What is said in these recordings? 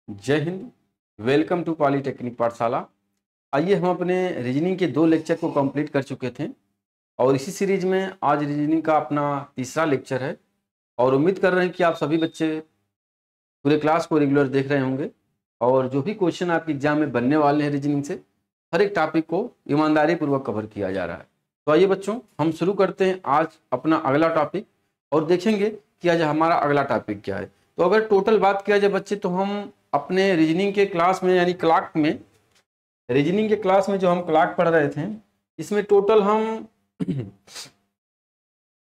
जय Hind. Welcome to polytechnic पाठशाला। आइए, हम अपने रीजनिंग के 2 लेक्चर को कंप्लीट कर चुके थे और इसी सीरीज में आज रीजनिंग का अपना तीसरा लेक्चर है और उम्मीद कर रहे हैं कि आप सभी बच्चे पूरे क्लास को रेगुलर देख रहे होंगे और जो भी क्वेश्चन आपके एग्जाम में बनने वाले हैं रीजनिंग से हर एक टॉपिक को ईमानदारी पूर्वक कवर किया जा रहा है। तो आइए बच्चों, हम शुरू करते हैं आज अपना अगला टॉपिक और देखेंगे कि आज हमारा अगला टॉपिक क्या है। तो अगर टोटल बात किया जाए बच्चे, तो हम अपने रीजनिंग के क्लास में यानी क्लाक में रीजनिंग के क्लास में जो हम क्लाक पढ़ रहे थे, इसमें टोटल हम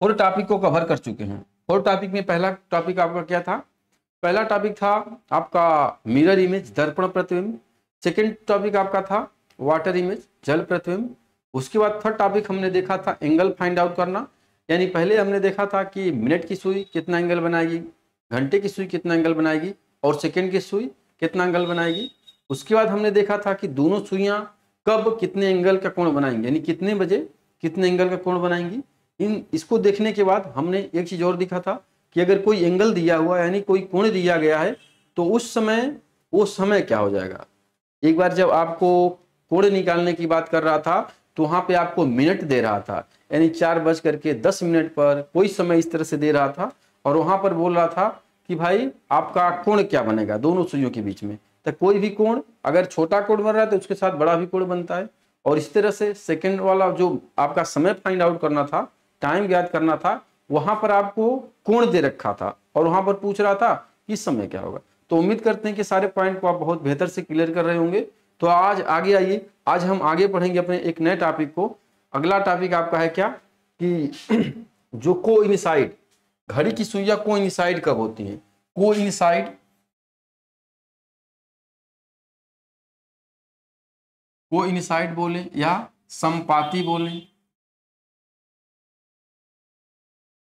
4 टॉपिक को कवर कर चुके हैं। 4 टॉपिक में पहला टॉपिक आपका क्या था? पहला टॉपिक था आपका मिरर इमेज, दर्पण प्रतिबिंब। सेकेंड टॉपिक आपका था वाटर इमेज, जल प्रतिबिंब। उसके बाद थर्ड टॉपिक हमने देखा था एंगल फाइंड आउट करना, यानी पहले हमने देखा था कि मिनट की सुई कितना एंगल बनाएगी, घंटे की सुई कितना एंगल बनाएगी और सेकेंड की सुई कितना एंगल बनाएगी। उसके बाद हमने देखा था कि दोनों सुइयां कब कितने एंगल का कोण बनाएंगी, यानी कितने बजे कितने एंगल का कोण बनाएंगी। इसको देखने के बाद हमने एक चीज और दिखा था कि अगर कोई एंगल दिया हुआ यानी कोई कोण दिया गया है तो उस समय वो समय क्या हो जाएगा। एक बार जब आपको कोण निकालने की बात कर रहा था तो वहां पे आपको मिनट दे रहा था, यानी 4:10 पर कोई समय इस तरह से दे रहा था और वहां पर बोल रहा था कि भाई आपका कोण क्या बनेगा दोनों सुइयों के बीच में। तो कोई भी कोण अगर छोटा कोण बन रहा है तो उसके साथ बड़ा भी कोण बनता है। और इस तरह से सेकंड वाला जो आपका समय फाइंड आउट करना था, टाइम ज्ञात करना था, वहां पर आपको कोण दे रखा था और वहां पर पूछ रहा था कि समय क्या होगा। तो उम्मीद करते हैं कि सारे पॉइंट को आप बहुत बेहतर से क्लियर कर रहे होंगे। तो आज आगे आइए, आज हम आगे पढ़ेंगे अपने एक नए टॉपिक को। अगला टॉपिक आपका है क्या कि जो कोइंसाइड, घड़ी की सुइयां कोइंसाइड कब होती हैं। कोइंसाइड बोले या संपाती बोले,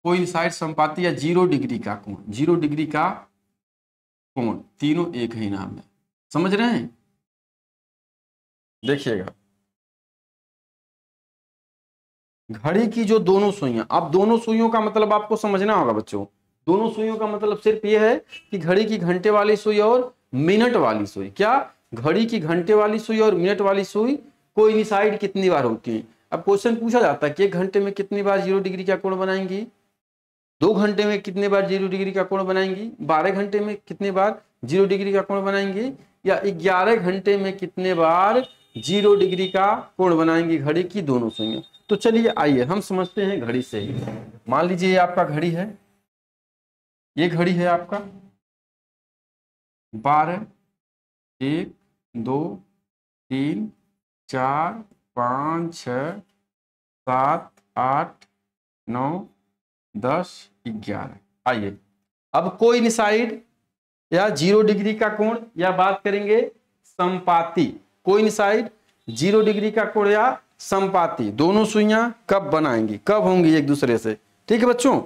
कोइंसाइड, संपाती या 0 डिग्री का कोण, 0 डिग्री का कोण, तीनों एक ही नाम है। समझ रहे हैं? देखिएगा, घड़ी की जो दोनों सुइयां, अब दोनों सुइयों का मतलब आपको समझना होगा बच्चों। दोनों सुइयों का मतलब सिर्फ ये है कि घड़ी की घंटे वाली सुई और मिनट वाली सुई। क्या? घड़ी की घंटे वाली सुई और मिनट वाली सुई कोइंसाइड कितनी बार होती है। अब क्वेश्चन पूछा जाता है कि 1 घंटे में कितनी बार 0 डिग्री का कोण बनाएंगी, 2 घंटे में कितने बार 0 डिग्री का कोण बनाएंगी, 12 घंटे में कितने बार 0 डिग्री का कोण बनाएंगी, या 11 घंटे में कितने बार 0 डिग्री का कोण बनाएंगी घड़ी की दोनों सुइयां। तो चलिए आइए हम समझते हैं घड़ी से ही। मान लीजिए ये आपका घड़ी है, ये घड़ी है आपका 12, 1, 2, 3, 4, 5, 6, 7, 8, 9, 10, 11। आइए अब कोइंसाइड या 0 डिग्री का कोण या बात करेंगे संपाती। कोइंसाइड, 0 डिग्री का कोण या संपाती, दोनों सुइयां कब बनाएंगी, कब होंगी एक दूसरे से। ठीक है बच्चों?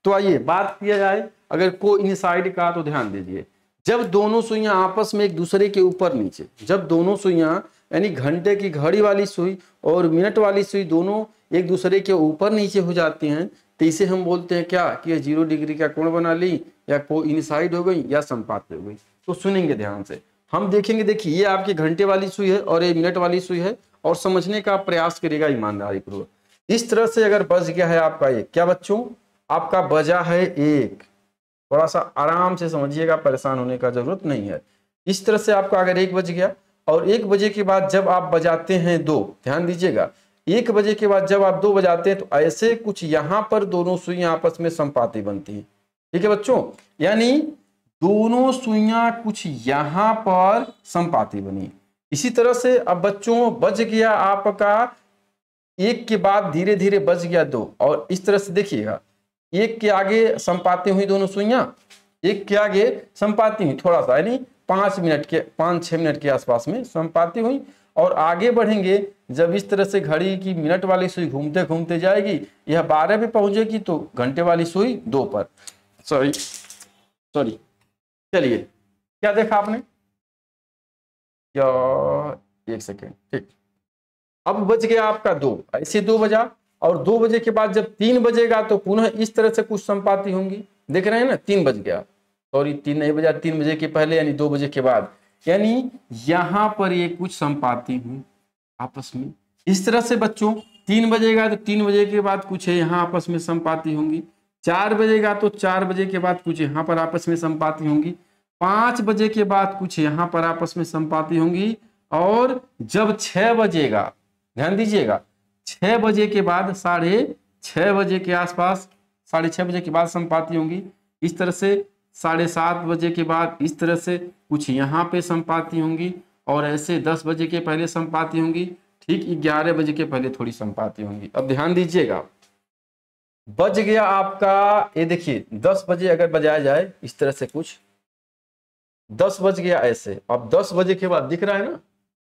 तो आइए बात किया जाए अगर कोइंसाइड का, तो ध्यान दीजिए, जब दोनों सुइयां आपस में एक दूसरे के ऊपर नीचे, जब दोनों सुइयां यानी घंटे की घड़ी वाली सुई और मिनट वाली सुई दोनों एक दूसरे के ऊपर नीचे हो जाती हैं, तो इसे हम बोलते हैं क्या कि 0 डिग्री का कोण बना ली, या कोइंसाइड हो गई या संपाती हो गई। तो सुनेंगे ध्यान से, हम देखेंगे। देखिए ये आपकी घंटे वाली सुई है और ये मिनट वाली सुई है और समझने का प्रयास करेगा ईमानदारी पूर्वक। इस तरह से अगर बज गया है आपका एक, क्या बच्चों आपका बजा है एक, थोड़ा सा आराम से समझिएगा, परेशान होने का जरूरत नहीं है। इस तरह से आपका अगर 1 बज गया और 1 बजे के बाद जब आप बजाते हैं 2, ध्यान दीजिएगा, 1 बजे के बाद जब आप 2 बजाते हैं तो ऐसे कुछ यहां पर दोनों सुइयां आपस में संपाती बनती हैं। ठीक है बच्चों? यानी दोनों सुइयां कुछ यहां पर संपाती बनी। इसी तरह से अब बच्चों बज गया आपका 1 के बाद धीरे धीरे बज गया 2 और इस तरह से देखिएगा 1 के आगे संपाती हुई दोनों सुइयां, 1 के आगे संपाती हुई थोड़ा सा, यानी 5-6 मिनट के आसपास में संपाती हुई। और आगे बढ़ेंगे जब इस तरह से घड़ी की मिनट वाली सुई घूमते घूमते जाएगी, यह 12 पे पहुंचेगी तो घंटे वाली सुई 2 पर। सॉरी चलिए, क्या देखा आपने? क्या 1 सेकेंड, ठीक। अब बज गया आपका 2, ऐसे 2 बजा और 2 बजे के बाद जब 3 बजेगा तो पुनः इस तरह से कुछ संपाती होंगी। देख रहे हैं ना, 3 बज गया सॉरी 3 नहीं बजा, 3 बजे के पहले यानी 2 बजे के बाद, यानी यहाँ पर ये कुछ संपाती हूँ आपस में। इस तरह से बच्चों 3 बजेगा तो 3 बजे के बाद कुछ है यहाँ आपस में संपाती होंगी, 4 बजेगा तो 4 बजे के बाद कुछ यहाँ पर आपस में संपाती होंगी, 5 बजे के बाद कुछ यहाँ पर आपस में संपाती होंगी, और जब 6 बजेगा, ध्यान दीजिएगा, 6 बजे के बाद 6:30 बजे के आसपास, 6:30 बजे के बाद संपाती होंगी। इस तरह से 7:30 बजे के बाद इस तरह से कुछ यहाँ पे संपाती होंगी, और ऐसे 10 बजे के पहले संपाती होंगी, ठीक 11 बजे के पहले थोड़ी संपाती होंगी। अब ध्यान दीजिएगा, बज गया आपका, ये देखिए 10 बजे अगर बजाया जाए इस तरह से कुछ, 10 बज गया ऐसे, अब 10 बजे के बाद दिख रहा है ना,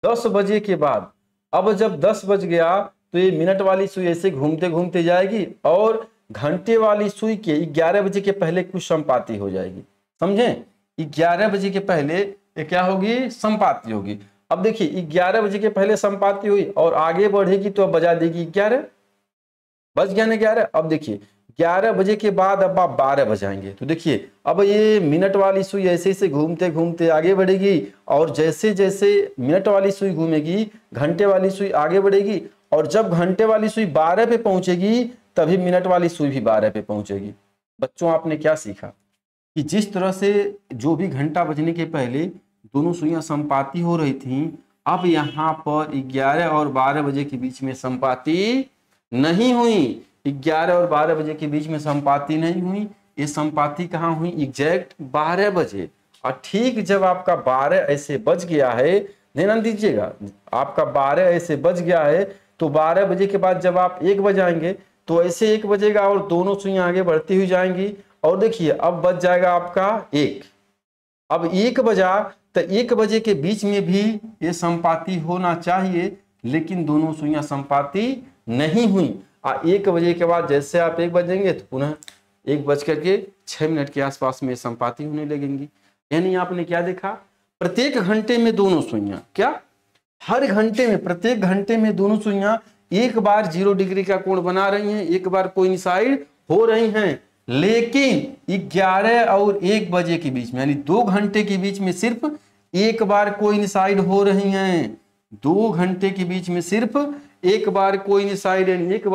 10 बजे के बाद, अब जब 10 बज गया तो ये मिनट वाली सुई ऐसे घूमते घूमते जाएगी, और घंटे वाली सुई के 11 बजे के पहले कुछ संपाती हो जाएगी, समझे? 11 बजे के पहले ये क्या होगी, संपाती होगी। अब देखिए 11 बजे के पहले संपाती हुई और आगे बढ़ेगी तो अब बजा देगी 11, बज गया ना 11। अब देखिए 11 बजे के बाद अब आप 12 बजाएंगे, तो देखिए अब ये मिनट वाली सुई ऐसे ऐसे घूमते घूमते आगे बढ़ेगी, और जैसे जैसे मिनट वाली सुई घूमेगी घंटे वाली सुई आगे बढ़ेगी, और जब घंटे वाली सुई 12 पे पहुंचेगी तभी मिनट वाली सुई भी 12 पे पहुंचेगी। बच्चों आपने क्या सीखा कि जिस तरह से जो भी घंटा बजने के पहले दोनों सुइयां संपाती हो रही थी, अब यहाँ पर 11 और 12 बजे के बीच में संपाती नहीं हुई, 11 और 12 बजे के बीच में संपाती नहीं हुई, ये संपाती कहाँ हुई, एग्जैक्ट 12 बजे। और ठीक जब आपका 12 ऐसे बज गया है, ध्यान दीजिएगा, आपका 12 ऐसे बज गया है, तो 12 बजे के बाद जब आप 1 बजाएंगे तो ऐसे 1 बजेगा और दोनों सुइयां आगे बढ़ती हुई जाएंगी, और देखिए अब बज जाएगा आपका 1। अब 1 बजा तो 1 बजे के बीच में भी ये संपाती होना चाहिए, लेकिन दोनों सुइयां संपाती नहीं हुई। 1 बजे के बाद जैसे आप 1 बजेंगे तो पुनः 1:06 के आसपास में संपाती होने लगेंगी। यानी आपने क्या देखा, प्रत्येक घंटे में दोनों सुइयां, क्या हर घंटे में, प्रत्येक घंटे में दोनों सुइयां एक बार 0 डिग्री का कोण बना रही हैं, एक बार कोइंसाइड हो रही हैं, लेकिन 11 और 1 बजे के बीच में, यानी 2 घंटे के बीच में सिर्फ एक बार कोइंसाइड हो रही हैं। 2 घंटे के बीच में सिर्फ एक बार कोइंसाइड, यानी एक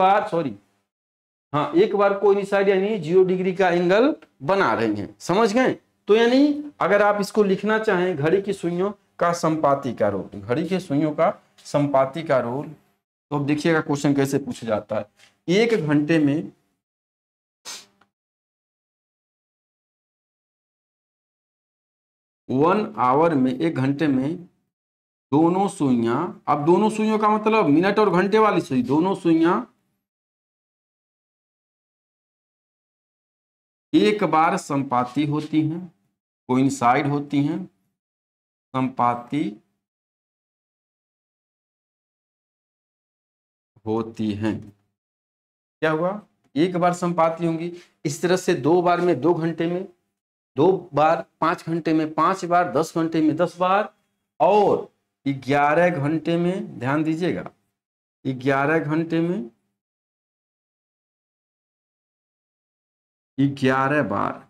बार कोइंसाइड यानी 0 डिग्री का एंगल बना रही हैं, समझ गए? तो यानी अगर आप इसको लिखना चाहें, घड़ी की सुइयों का संपाती का रोल, घड़ी के सुइयों का संपाती का रोल, तो अब देखिएगा क्वेश्चन कैसे पूछा जाता है। 1 घंटे में 1 आवर में, 1 घंटे में दोनों सुइयां, अब दोनों सुइयों का मतलब मिनट और घंटे वाली सुई, दोनों सुइयां एक बार संपाती होती हैं, कोइंसाइड होती हैं, संपाती होती हैं। क्या हुआ, एक बार संपाती होंगी। इस तरह से 2 बार में 2 घंटे में, 2 बार 5 घंटे में 5 बार, 10 घंटे में 10 बार, और 11 घंटे में, ध्यान दीजिएगा, 11 घंटे में 11 बार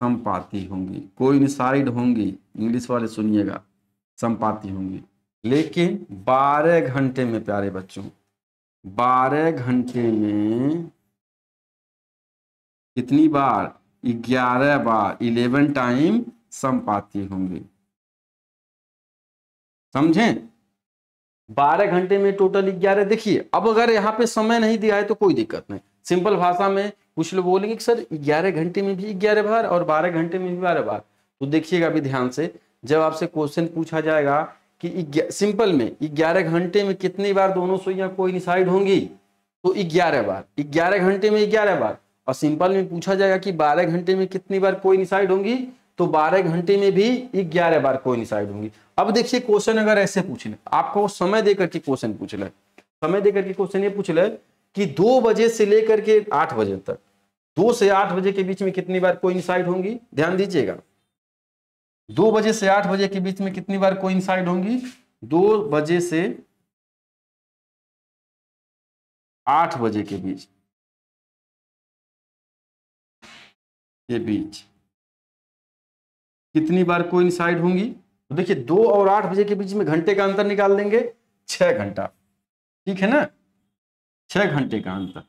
संपाती होंगी, कोइंसाइड होंगी, इंग्लिश वाले सुनिएगा, संपाती होंगी। लेकिन 12 घंटे में प्यारे बच्चों, 12 घंटे में कितनी बार, 11 बार, 11 टाइम संपाती होंगी, समझें? 12 घंटे में टोटल 11। देखिए अब अगर यहाँ पे समय नहीं दिया है तो कोई दिक्कत नहीं, सिंपल भाषा में कुछ लोग बोलेंगे कि सर 11 घंटे में भी 11 बार और 12 घंटे में भी 12 बार। तो देखिएगा अभी ध्यान से, जब आपसे क्वेश्चन पूछा जाएगा कि सिंपल में 11 घंटे में कितनी बार दोनों सुइयां कोइंसाइड होंगी, तो 11 बार, 11 घंटे में 11 बार। और सिंपल में पूछा जाएगा कि 12 घंटे में कितनी बार कोइंसाइड होंगी, तो 12 घंटे में भी 11 बार कोइंसाइड होंगी। अब देखिए क्वेश्चन अगर ऐसे पूछ ले, आपको समय देकर के क्वेश्चन पूछ ले, समय देकर के क्वेश्चन ये पूछ ले कि 2 बजे से लेकर के 8 बजे तक, 2 से 8 बजे के बीच में कितनी बार कोइंसाइड होंगी, ध्यान दीजिएगा, 2 बजे से 8 बजे के बीच में कितनी बार कोइंसाइड होंगी, 2 बजे से 8 बजे के बीच कितनी बार कोइंसाइड होंगी? तो देखिए 2 और 8 बजे के बीच में घंटे का अंतर निकाल देंगे, 6 घंटा, ठीक है ना, 6 घंटे का अंतर।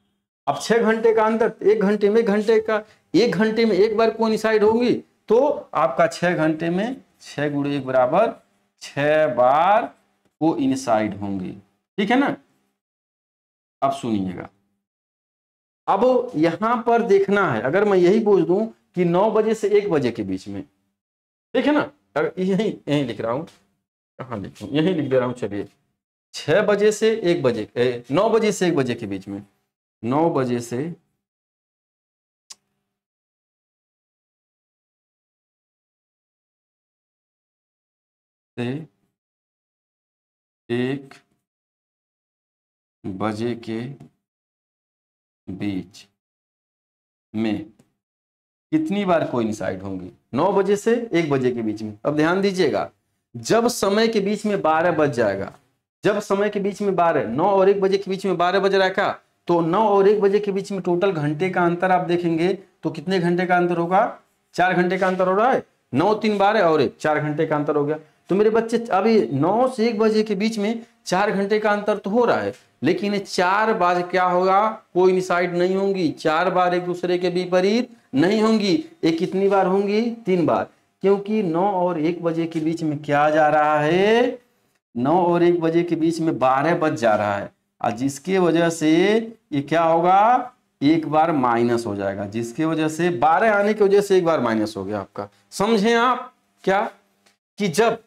अब 6 घंटे का अंतर, 1 घंटे में घंटे का, 1 घंटे में एक बार कोइंसाइड होंगी, तो आपका 6 घंटे में 6 गुणे 1 बराबर 6 बार कोइंसाइड होंगी, ठीक है ना। अब सुनिएगा, अब यहां पर देखना है, अगर मैं यही पूछ दूं कि 9 बजे से 1 बजे के बीच में, ठीक है ना, यही यही लिख रहा हूं, कहां लिखूं, यही लिख दे रहा हूं, चलिए 6 बजे से 1 बजे, 9 बजे से 1 बजे के बीच में, 9 बजे से 1 बजे के बीच में कितनी बार कोइंसाइड होंगी? 9 बजे से 1 बजे के बीच में। अब ध्यान दीजिएगा, जब समय के बीच में 12 बज जाएगा, जब समय के बीच में 12, 9 और 1 बजे के बीच में 12 बज रहा है का, तो 9 और 1 बजे के बीच में टोटल घंटे का अंतर आप देखेंगे तो कितने घंटे का अंतर होगा? 4 घंटे का अंतर हो रहा है। 9 3 12 और 1, 4 घंटे का अंतर हो गया। तो मेरे बच्चे अभी 9 से 1 बजे के बीच में 4 घंटे का अंतर तो हो रहा है, लेकिन 4 बार क्या होगा? कोइंसाइड नहीं होंगी, 4 बार एक दूसरे के विपरीत नहीं होंगी। ये कितनी बार होंगी? 3 बार, क्योंकि 9 और 1 बजे के बीच में क्या जा रहा है? 9 और 1 बजे के बीच में 12 बज जा रहा है, और जिसके वजह से ये क्या होगा? एक बार माइनस हो जाएगा, जिसकी वजह से 12 आने की वजह से एक बार माइनस हो गया आपका। समझे आप क्या? कि जब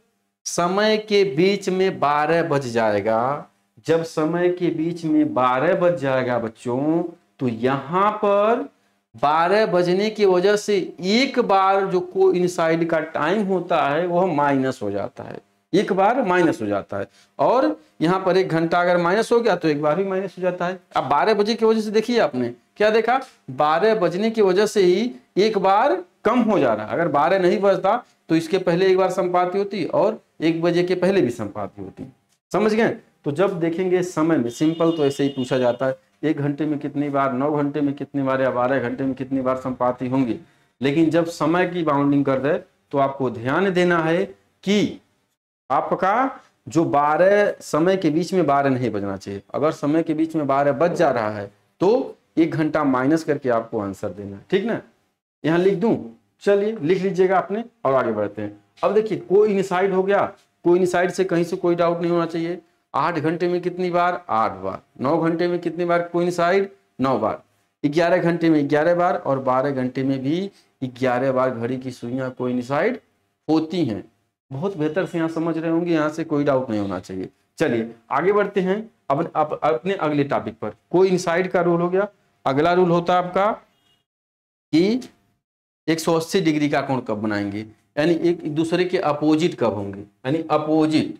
समय के बीच में 12 बज जाएगा, जब समय के बीच में 12 बज जाएगा बच्चों, तो यहां पर 12 बजने की वजह से एक बार जो कोइंसाइड का टाइम होता है वह माइनस हो जाता है, एक बार माइनस हो जाता है। और यहां पर 1 घंटा अगर माइनस हो गया तो एक बार भी माइनस हो जाता है। अब 12 बजे की वजह से देखिए आपने क्या देखा? 12 बजने की वजह से ही एक बार कम हो जा रहा है। अगर 12 नहीं बजता तो इसके पहले एक बार संपाति होती और 1 बजे के पहले भी संपाति होती। समझ गए? तो जब देखेंगे समय में, सिंपल तो ऐसे ही पूछा जाता है 1 घंटे में कितनी बार, 9 घंटे में कितनी बार, या 12 घंटे में कितनी बार संपाति होंगी। लेकिन जब समय की बाउंडिंग कर दे तो आपको ध्यान देना है कि आपका जो 12 समय के बीच में 12 नहीं बजना चाहिए। अगर समय के बीच में 12 बज जा रहा है तो 1 घंटा माइनस करके आपको आंसर देना है, ठीक ना। यहां लिख दूं? चलिए लिख लीजिएगा आपने और आगे बढ़ते हैं। अब देखिए कोइंसाइड हो गया, कोइंसाइड से कहीं से कोई डाउट नहीं होना चाहिए। 8 घंटे में कितनी बार? 8 बार। 9 घंटे में कितनी बार कोइंसाइड? 9 बार। 11 घंटे में 11 बार, और 12 घंटे में भी 11 बार घड़ी की सुइयां कोइंसाइड होती हैं। बहुत बेहतर से यहाँ समझ रहे होंगे, यहाँ से कोई डाउट नहीं होना चाहिए। चलिए आगे बढ़ते हैं अपने अगले टॉपिक पर। कोइंसाइड का रूल हो गया। अगला रूल होता है आपका कि 180 डिग्री का कोण कब बनाएंगे, यानी एक दूसरे के अपोजिट कब होंगे, यानी अपोजिट,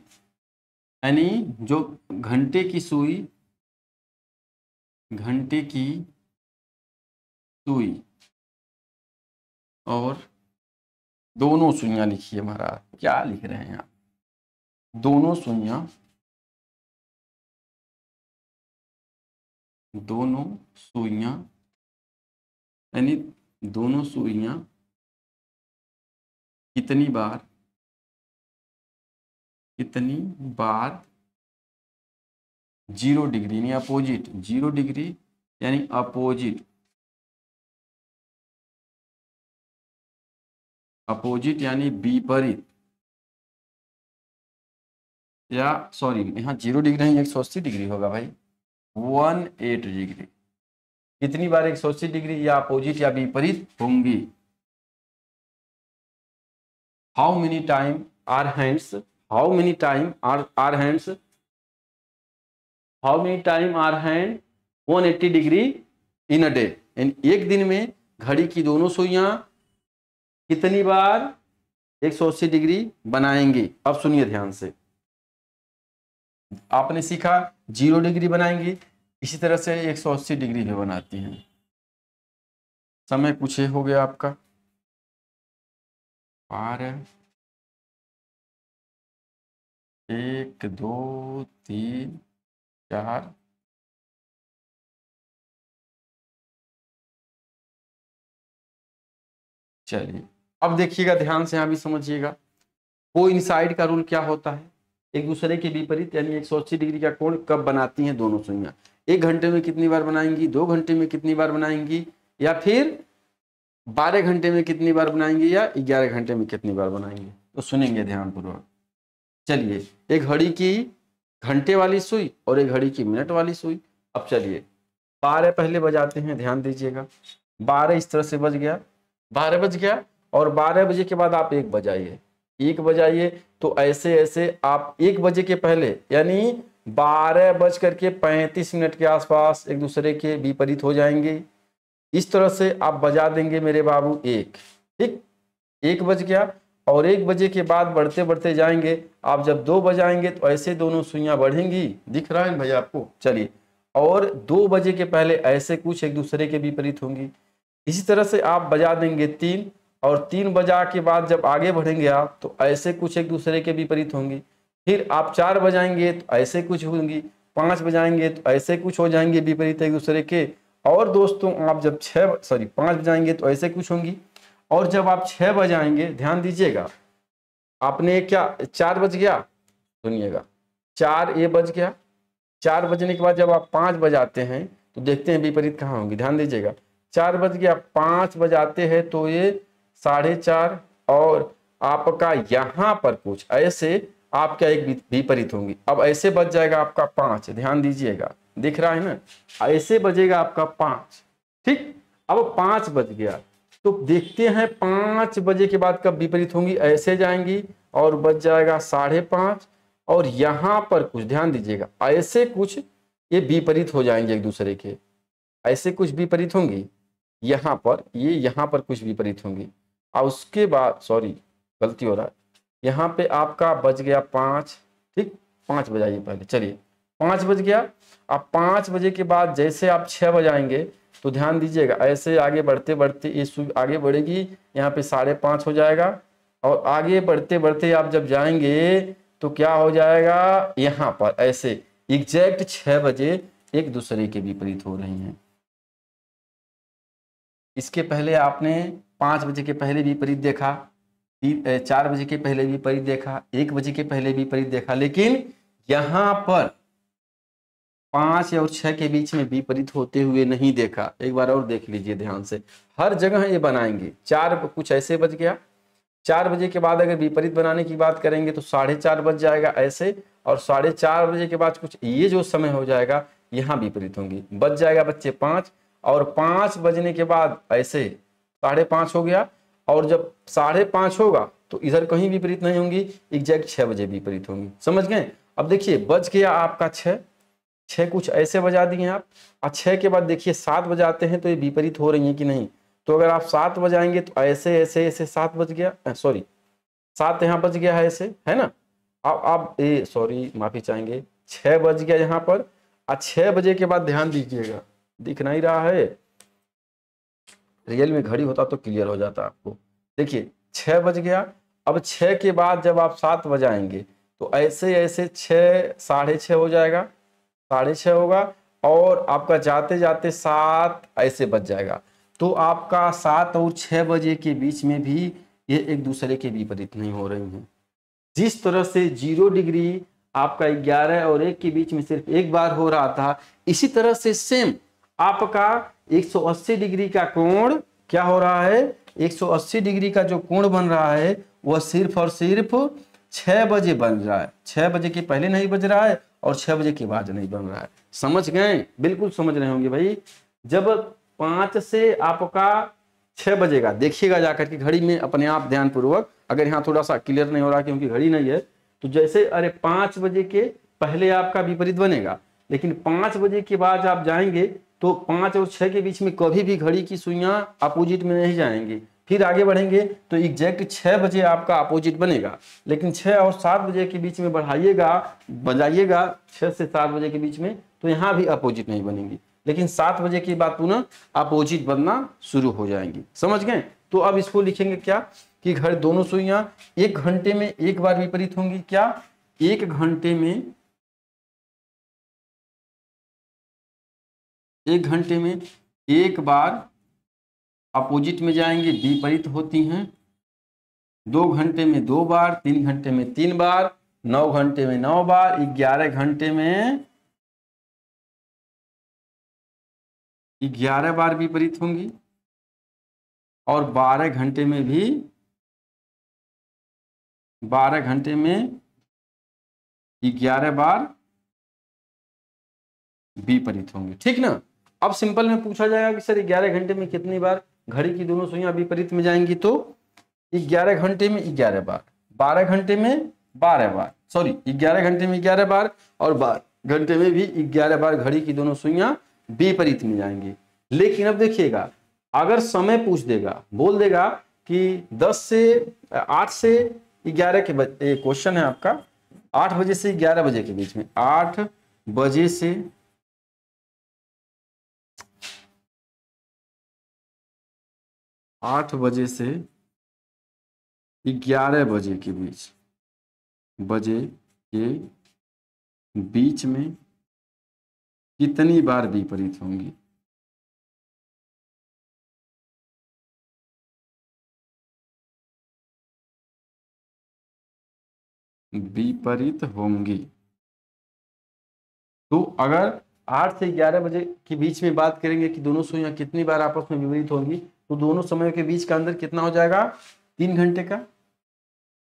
यानी जो घंटे की सुई, घंटे की सुई और दोनों सुइयां लिखिए महाराज, क्या लिख रहे हैं आप? दोनों सुइयां, दोनों सुइयां, यानी दोनों सुइयां कितनी बार, कितनी बार 0 डिग्री यानी अपोजिट, 0 डिग्री यानी अपोजिट, अपोजिट यानी विपरीत, या सॉरी यहाँ 0 डिग्री नहीं 180 डिग्री होगा भाई, 180 डिग्री। कितनी बार 180 डिग्री या अपोजिट या विपरीत होंगी? How many time are hands, how many time are hands, how many time are hand 180 degree in a day, एक दिन में घड़ी की दोनों सुइयां कितनी बार 180 डिग्री बनाएंगे? अब सुनिए ध्यान से, आपने सीखा 0 डिग्री बनाएंगी, इसी तरह से 180 डिग्री भी बनाती हैं। समय पूछे हो गया आपका 12, 1 2 3 4, चलिए अब देखिएगा ध्यान से, यहाँ भी समझिएगा कोइंसाइड का रूल क्या होता है, एक दूसरे के विपरीत यानी 180 डिग्री का कोण कब बनाती हैं दोनों सुइयां, 1 घंटे में कितनी बार बनाएंगी, 2 घंटे में कितनी बार बनाएंगी, या फिर 12 घंटे में कितनी बार बनाएंगी, या 11 घंटे में कितनी बार बनाएंगे। तो सुनेंगे ध्यानपूर्वक। चलिए, एक घड़ी की घंटे वाली सुई और एक घड़ी की मिनट वाली सुई। अब चलिए 12 पहले बजाते हैं, ध्यान दीजिएगा। 12 इस तरह से बज गया, 12 बज गया, और 12 बजे के बाद आप 1 बजाइए, 1 बजाइए। तो ऐसे ऐसे आप 1 बजे के पहले यानी 12:35 के आसपास एक दूसरे के विपरीत हो जाएंगे। इस तरह से आप बजा देंगे मेरे बाबू 1, ठीक, 1 बज गया, और 1 बजे के बाद बढ़ते बढ़ते जाएंगे। आप जब 2 बजाएंगे तो ऐसे दोनों सुइयां बढ़ेंगी, दिख रहा है भैया आपको। चलिए, और 2 बजे के पहले ऐसे कुछ एक दूसरे के विपरीत होंगी। इसी तरह से आप बजा देंगे 3, और 3 बजा के बाद जब आगे बढ़ेंगे आप तो ऐसे कुछ एक दूसरे के विपरीत होंगी। फिर आप 4 बजाएंगे तो ऐसे कुछ होंगी, 5 बजाएंगे तो ऐसे कुछ हो जाएंगे विपरीत एक दूसरे के। और दोस्तों आप जब 5 बजाएंगे तो ऐसे कुछ होंगी, और जब आप 6 बजाएंगे, ध्यान दीजिएगा, आपने क्या 4 बज गया, सुनिएगा 4 ये बज गया, 4 बजने के बाद जब आप 5 बजाते हैं तो देखते हैं विपरीत कहाँ होंगी, ध्यान दीजिएगा। 4 बज गया, 5 बजाते हैं तो ये 4:30, और आपका यहाँ पर कुछ ऐसे आपका एक विपरीत होंगी। अब ऐसे बज जाएगा आपका 5, ध्यान दीजिएगा, दिख रहा है ना, ऐसे बजेगा आपका 5, ठीक। अब 5 बज गया तो देखते हैं 5 बजे के बाद कब विपरीत होंगी, ऐसे जाएंगी और बज जाएगा 5:30, और यहां पर कुछ ध्यान दीजिएगा, ऐसे कुछ ये विपरीत हो जाएंगे एक दूसरे के, ऐसे कुछ विपरीत होंगी यहाँ पर, ये यहाँ पर कुछ विपरीत होंगी। और उसके बाद सॉरी गलती हो रहा है, यहाँ पे आपका बज गया 5, ठीक, 5 बजाइए पहले। चलिए 5 बज गया। अब 5 बजे के बाद जैसे आप 6 बजाएंगे तो ध्यान दीजिएगा, ऐसे आगे बढ़ते बढ़ते ये सुई आगे बढ़ेगी, यहाँ पे 5:30 हो जाएगा, और आगे बढ़ते बढ़ते आप जब जाएंगे तो क्या हो जाएगा, यहाँ पर ऐसे एग्जैक्ट 6 बजे एक दूसरे के विपरीत हो रही हैं। इसके पहले आपने 5 बजे के पहले विपरीत देखा, 4 बजे के पहले विपरीत देखा, 1 बजे के पहले विपरीत देखा, लेकिन यहाँ पर 5 और 6 के बीच में विपरीत होते हुए नहीं देखा। एक बार और देख लीजिए ध्यान से, हर जगह ये बनाएंगे। 4 कुछ ऐसे बज गया, 4 बजे के बाद अगर विपरीत बनाने की बात करेंगे तो 4:30 बज जाएगा ऐसे, और 4:30 बजे के बाद कुछ ये जो समय हो जाएगा यहाँ विपरीत होंगी, बज जाएगा बच्चे 5, और 5 बजने के बाद ऐसे 5:30 हो गया, और जब 5:30 होगा तो इधर कहीं विपरीत नहीं होंगी, एग्जैक्ट 6 बजे विपरीत होंगी। समझ गए। अब देखिए बज गया आपका 6 कुछ ऐसे बजा दिए आप, और 6 के बाद देखिए 7 बजाते हैं तो ये विपरीत हो रही है कि नहीं। तो अगर आप 7 बजाएंगे तो ऐसे ऐसे ऐसे 7 बज गया, सॉरी 7 यहाँ बज गया है ऐसे, है ना। अब आप ये सॉरी माफी चाहेंगे, 6 बज गया यहाँ पर, और 6 बजे के बाद ध्यान दीजिएगा, दिख नहीं रहा है, रियल में घड़ी होता तो क्लियर हो जाता आपको। देखिए 6 बज गया, अब 6 के बाद जब आप 7 बजाएंगे तो ऐसे ऐसे 6 6:30 हो जाएगा, 6:30 होगा, और आपका जाते जाते 7 ऐसे बज जाएगा। तो आपका 7 और 6 बजे के बीच में भी ये एक दूसरे के विपरीत नहीं हो रही हैं। जिस तरह से 0 डिग्री आपका 11 और 1 के बीच में सिर्फ एक बार हो रहा था, इसी तरह से सेम आपका 180 डिग्री का कोण क्या हो रहा है, 180 डिग्री का जो कोण बन रहा है वह सिर्फ और सिर्फ 6 बजे बन रहा है। 6 बजे के पहले नहीं बज रहा है और 6 बजे के बाद नहीं बन रहा है। समझ गए, बिल्कुल समझ रहे होंगे भाई। जब 5 से आपका 6 बजेगा, देखिएगा जाकर के घड़ी में अपने आप ध्यान पूर्वक, अगर यहाँ थोड़ा सा क्लियर नहीं हो रहा क्योंकि घड़ी नहीं है, तो जैसे अरे 5 बजे के पहले आपका विपरीत बनेगा, लेकिन 5 बजे के बाद आप जाएंगे तो 5 और 6 के बीच में कभी भी घड़ी की सुइयां अपोजिट में नहीं जाएंगी। फिर आगे बढ़ेंगे तो एग्जैक्ट 6 बजे आपका अपोजिट बनेगा, लेकिन 6 और 7 बजे के बीच में बढ़ाइएगा, बजाइएगा 6 से 7 बजे के बीच में, तो यहाँ भी अपोजिट नहीं बनेंगी, लेकिन 7 बजे के बाद पुनः अपोजिट बनना शुरू हो जाएंगी। समझ गए। तो अब इसको लिखेंगे क्या कि घर दोनों सुइयां 1 घंटे में एक बार विपरीत होंगी। क्या 1 घंटे में 1 घंटे में एक बार अपोजिट में जाएंगे, विपरीत होती हैं, 2 घंटे में 2 बार, 3 घंटे में 3 बार, 9 घंटे में 9 बार, 11 घंटे में 11 बार विपरीत होंगी, और 12 घंटे में भी 12 घंटे में 11 बार विपरीत होंगे। ठीक ना। अब सिंपल में पूछा जाएगा कि सर 11 घंटे में कितनी बार घड़ी की दोनों सुइयां विपरीत में जाएंगी, तो 11 घंटे में 11 बार, 12 घंटे में 12 बार, सॉरी 11 घंटे में 11 बार, और 12 घंटे में भी 11 बार घड़ी की दोनों सुइयां विपरीत में जाएंगी। लेकिन अब देखिएगा, अगर समय पूछ देगा, बोल देगा कि 8 से 11 के बजे, क्वेश्चन है आपका 8 बजे से 11 बजे के बीच में, 8 बजे से 8 बजे से 11 बजे के बीच में कितनी बार विपरीत होंगी? विपरीत होंगी। तो अगर 8 से 11 बजे के बीच में बात करेंगे कि दोनों सुइयां कितनी बार आपस में विपरीत होंगी, तो दोनों समय के बीच का अंतर कितना हो जाएगा? 3 घंटे का।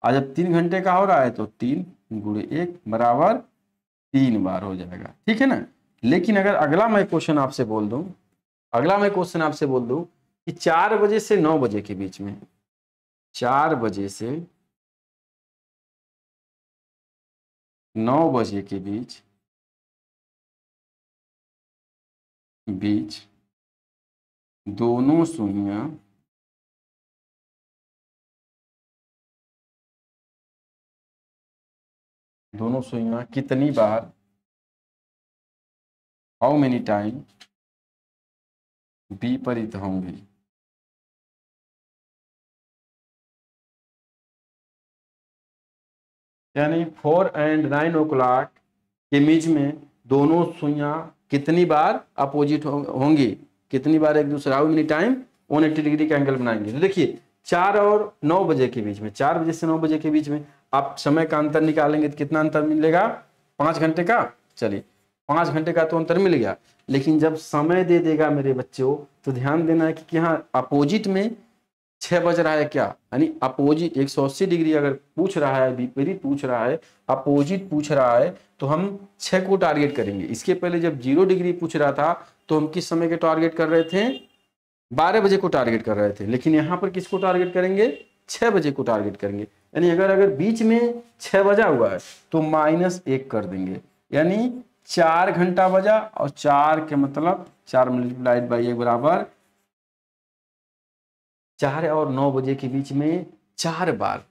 आज जब 3 घंटे का हो रहा है तो 3 गुणे 1 बराबर 3 बार हो जाएगा। ठीक है ना। लेकिन अगर अगला मैं क्वेश्चन आपसे बोल दूं, कि 4 बजे से 9 बजे के बीच में, 4 बजे से 9 बजे के बीच दोनों सुइयां कितनी बार, हाउ मेनी टाइम विपरीत होंगी? यानी 4 and 9 o'clock के बीच में दोनों सुइयां कितनी बार अपोजिट होंगी, कितनी बार एक दूसरे, हाउ मेनी टाइम 180 डिग्री का एंगल बनाएंगे। तो देखिए 4 और 9 बजे के बीच में, 4 बजे से 9 बजे के बीच में आप समय का अंतर निकालेंगे तो कितना अंतर मिलेगा? 5 घंटे का। चलिए 5 घंटे का तो अंतर मिल गया। लेकिन जब समय दे देगा मेरे बच्चों, तो ध्यान देना है कि यहाँ अपोजिट में 6 बज रहा है क्या, यानी अपोजिट 180 डिग्री अगर पूछ रहा है, विपरीत पूछ रहा है, अपोजिट पूछ रहा है, तो हम 6 को टारगेट करेंगे। इसके पहले जब 0 डिग्री पूछ रहा था तो हम किस समय के टारगेट कर रहे थे? 12 बजे को टारगेट कर रहे थे। लेकिन यहाँ पर किसको टारगेट करेंगे? 6 बजे को टारगेट करेंगे। यानी अगर बीच में 6 बजा हुआ है तो -1 कर देंगे, यानी 4 घंटा बजा, और 4 के मतलब 4 मल्टीप्लाइड बाई 1 बराबर 4 और 9 बजे के बीच में 4 बार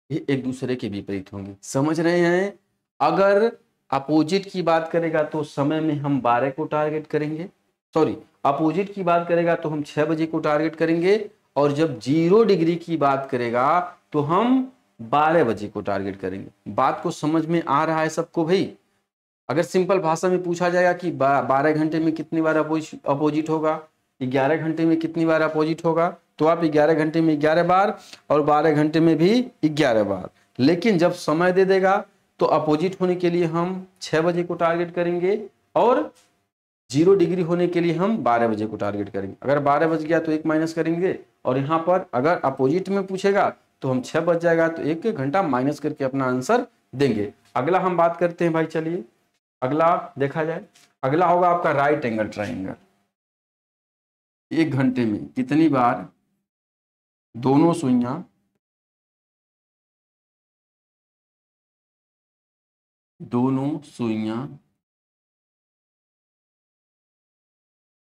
ये एक दूसरे के विपरीत होंगे। समझ रहे हैं। अगर अपोजिट की बात करेगा तो समय में हम 12 को टारगेट करेंगे, सॉरी अपोजिट की बात करेगा तो हम 6 बजे को टारगेट करेंगे, और जब 0 डिग्री की बात करेगा तो हम 12 बजे को टारगेट करेंगे। बात को समझ में आ रहा है सबको भाई? अगर सिंपल भाषा में पूछा जाएगा कि 12 घंटे में कितनी बार अपोजिट होगा, 11 घंटे में कितनी बार अपोजिट होगा, तो आप 11 घंटे में 11 बार और 12 घंटे में भी 11 बार। लेकिन जब समय दे देगा तो अपोजिट होने के लिए हम 6 बजे को टारगेट करेंगे, और 0 डिग्री होने के लिए हम 12 बजे को टारगेट करेंगे। अगर 12 बज गया तो 1 माइनस करेंगे, और यहाँ पर अगर अपोजिट में पूछेगा तो हम 6 बज जाएगा तो 1 घंटा माइनस करके अपना आंसर देंगे। अगला हम बात करते हैं भाई, चलिए अगला देखा जाए। अगला होगा आपका राइट एंगल ट्राइंगल। 1 घंटे में कितनी बार दोनों सुइयां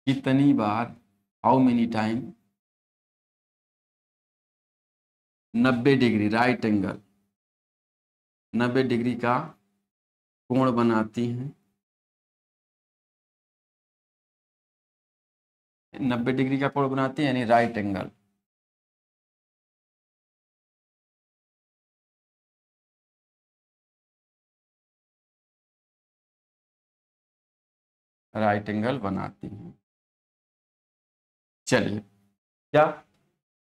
कितनी बार, how many time 90 degree right angle 90 degree का कोण बनाती हैं? 90 डिग्री का कोण बनाती है, यानी राइट एंगल। राइट एंगल बनाती हैं। चलिए क्या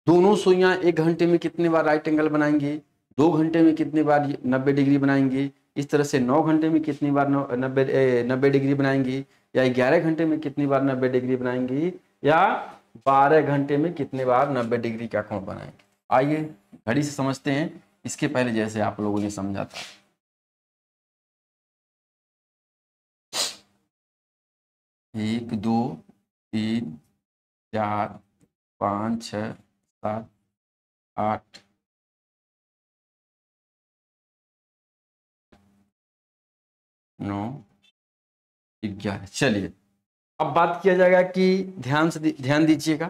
दोनों सुइयां 1 घंटे में कितने बार राइट एंगल बनाएंगे, 2 घंटे में कितने बार 90 डिग्री बनाएंगे, इस तरह से 9 घंटे में कितनी बार 90 डिग्री बनाएंगे, या 11 घंटे में कितनी बार 90 डिग्री बनाएंगे, या 12 घंटे में कितने बार 90 डिग्री का कोण बनाएंगे। आइए घड़ी से समझते हैं, इसके पहले जैसे आप लोगों ने समझा था। एक, दो, तीन, 4, 5, 6, 7, 8, 9, 11। चलिए अब बात किया जाएगा कि ध्यान दीजिएगा,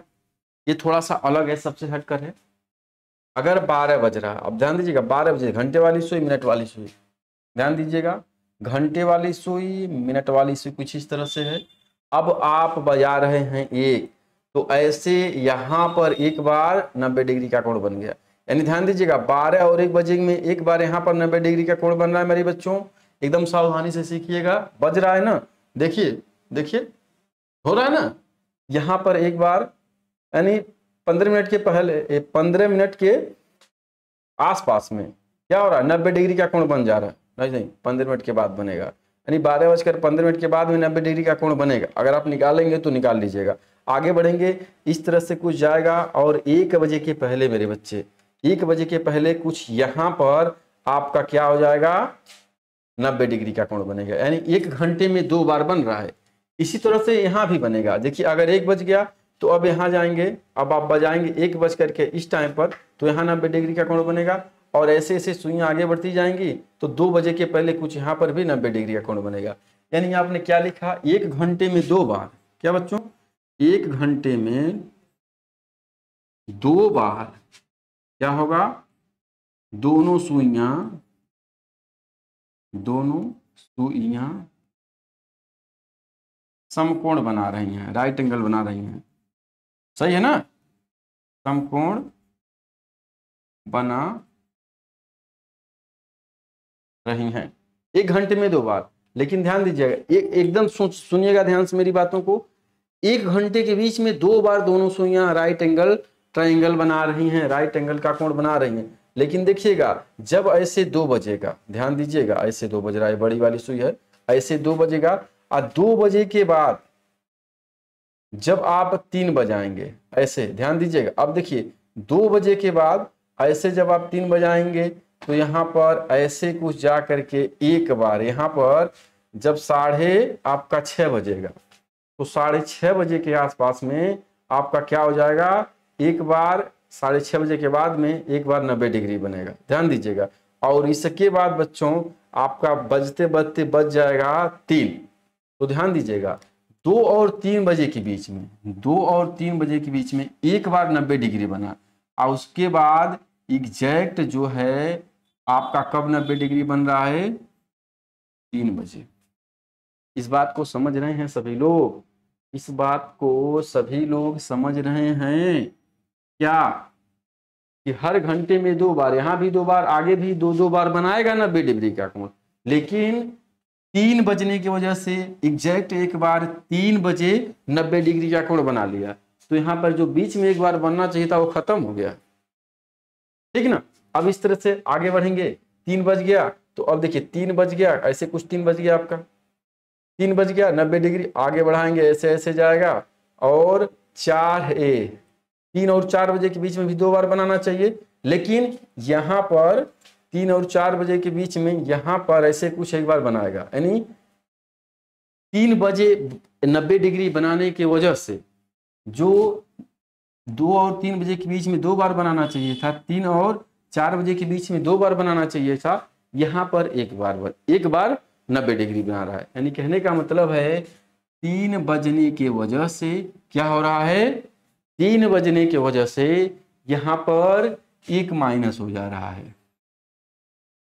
ये थोड़ा सा अलग है, सबसे हटकर है। अगर 12 बज रहा, अब ध्यान दीजिएगा, 12 बजे घंटे वाली सुई, मिनट वाली सुई, ध्यान दीजिएगा, घंटे वाली सुई, मिनट वाली सुई कुछ इस तरह से है। अब आप बजा रहे हैं 1, तो ऐसे यहाँ पर एक बार 90 डिग्री का कोण बन गया। यानी ध्यान दीजिएगा 12 और 1 बजे में एक बार यहाँ पर 90 डिग्री का कोण बन रहा है मेरे बच्चों, एकदम सावधानी से सीखिएगा। बज रहा है ना, देखिए देखिए हो रहा है ना, यहाँ पर एक बार, यानी 15 मिनट के पहले, 15 मिनट के आसपास में क्या हो रहा है, 90 डिग्री का कोण बन जा रहा है। नहीं 15 मिनट के बाद बनेगा, यानी 12:15 मिनट के बाद में 90 डिग्री का कोण बनेगा। अगर आप निकालेंगे तो निकाल लीजिएगा। आगे बढ़ेंगे, इस तरह से कुछ जाएगा, और 1 बजे के पहले मेरे बच्चे, 1 बजे के पहले कुछ यहाँ पर आपका क्या हो जाएगा, 90 डिग्री का कोण बनेगा। यानी 1 घंटे में 2 बार बन रहा है। इसी तरह से यहाँ भी बनेगा। देखिए अगर 1 बज गया तो अब यहाँ जाएंगे, अब आप बजाएंगे 1 बज करके इस टाइम पर, तो यहाँ 90 डिग्री का कोण बनेगा। और ऐसे ऐसे सुइयां आगे बढ़ती जाएंगी, तो 2 बजे के पहले कुछ यहाँ पर भी 90 डिग्री का कोण बनेगा। यानी आपने क्या लिखा, 1 घंटे में 2 बार, क्या बच्चों, 1 घंटे में 2 बार क्या होगा, दोनों सुइयां समकोण बना रही हैं, राइट एंगल बना रही हैं। सही है ना, समकोण बना रही हैं 1 घंटे में 2 बार। लेकिन ध्यान दीजिएगा, एकदम सुनिएगा ध्यान से मेरी बातों को। 1 घंटे के बीच में 2 बार दोनों सुइयां राइट एंगल ट्राइंगल बना रही हैं, राइट एंगल का कोण बना रही हैं। लेकिन देखिएगा जब ऐसे 2 बजेगा, ध्यान दीजिएगा, ऐसे 2 बज रहा है, बड़ी वाली सुई है, ऐसे 2 बजेगा, और 2 बजे के बाद जब आप 3 बजाएंगे, ऐसे ध्यान दीजिएगा। अब देखिए 2 बजे के बाद ऐसे जब आप 3 बजाएंगे, तो यहाँ पर ऐसे कुछ जा करके एक बार यहाँ पर जब आपका 6 बजेगा, तो 6:30 बजे के आसपास में आपका क्या हो जाएगा, एक बार 6:30 बजे के बाद में एक बार 90 डिग्री बनेगा। ध्यान दीजिएगा। और इसके बाद बच्चों आपका बजते बजते बज जाएगा 3। तो ध्यान दीजिएगा 2 और 3 बजे के बीच में, 2 और 3 बजे के बीच में एक बार 90 डिग्री बना, और उसके बाद एग्जैक्ट जो है आपका कब 90 डिग्री बन रहा है, 3 बजे। इस बात को समझ रहे हैं सभी लोग, इस बात को सभी लोग समझ रहे हैं क्या, कि हर घंटे में 2 बार, यहां भी 2 बार, आगे भी 2-2 बार बनाएगा 90 डिग्री का कोण। लेकिन 3 बजने की वजह से एग्जैक्ट एक बार 3 बजे 90 डिग्री का कोण बना लिया, तो यहाँ पर जो बीच में एक बार बनना चाहिए था वो खत्म हो गया। ठीक ना। अब इस तरह से आगे बढ़ेंगे, 3 बज गया, तो अब देखिए 3 बज गया, ऐसे कुछ 3 बज गया, आपका 3 बज गया, 90 डिग्री आगे बढ़ाएंगे, ऐसे ऐसे जाएगा, और 3 और 4 बजे के बीच में भी 2 बार बनाना चाहिए। लेकिन यहाँ पर 3 और 4 बजे के बीच में यहाँ पर ऐसे कुछ एक बार बनाएगा। यानी 3 बजे 90 डिग्री बनाने की वजह से जो 2 और 3 बजे के बीच में 2 बार बनाना चाहिए था, 3 और 4 बजे के बीच में 2 बार बनाना चाहिए था, यहाँ पर एक बार 90 डिग्री बना रहा है। यानी कहने का मतलब है 3 बजने की वजह से क्या हो रहा है, 3 बजने की वजह से यहाँ पर 1 माइनस हो जा रहा है।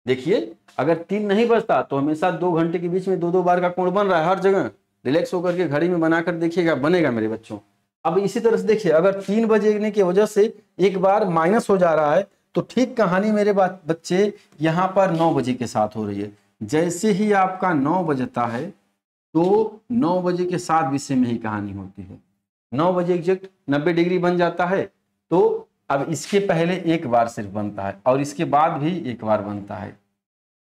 देखिए अगर 3 नहीं बजता तो हमेशा 2 घंटे के बीच में 2-2 बार का कोण बन रहा है हर जगह। रिलैक्स होकर के घड़ी में बनाकर देखिएगा, बनेगा मेरे बच्चों। अब इसी तरह से देखिए अगर 3 बजने की वजह से एक बार माइनस हो जा रहा है, तो ठीक कहानी मेरे बच्चे यहाँ पर 9 बजे के साथ हो रही है। जैसे ही आपका 9 बजता है तो 9 बजे के साथ विषय में ही कहानी होती है। 9 बजे एग्जैक्ट 90 डिग्री बन जाता है, तो अब इसके पहले एक बार सिर्फ बनता है और इसके बाद भी एक बार बनता है,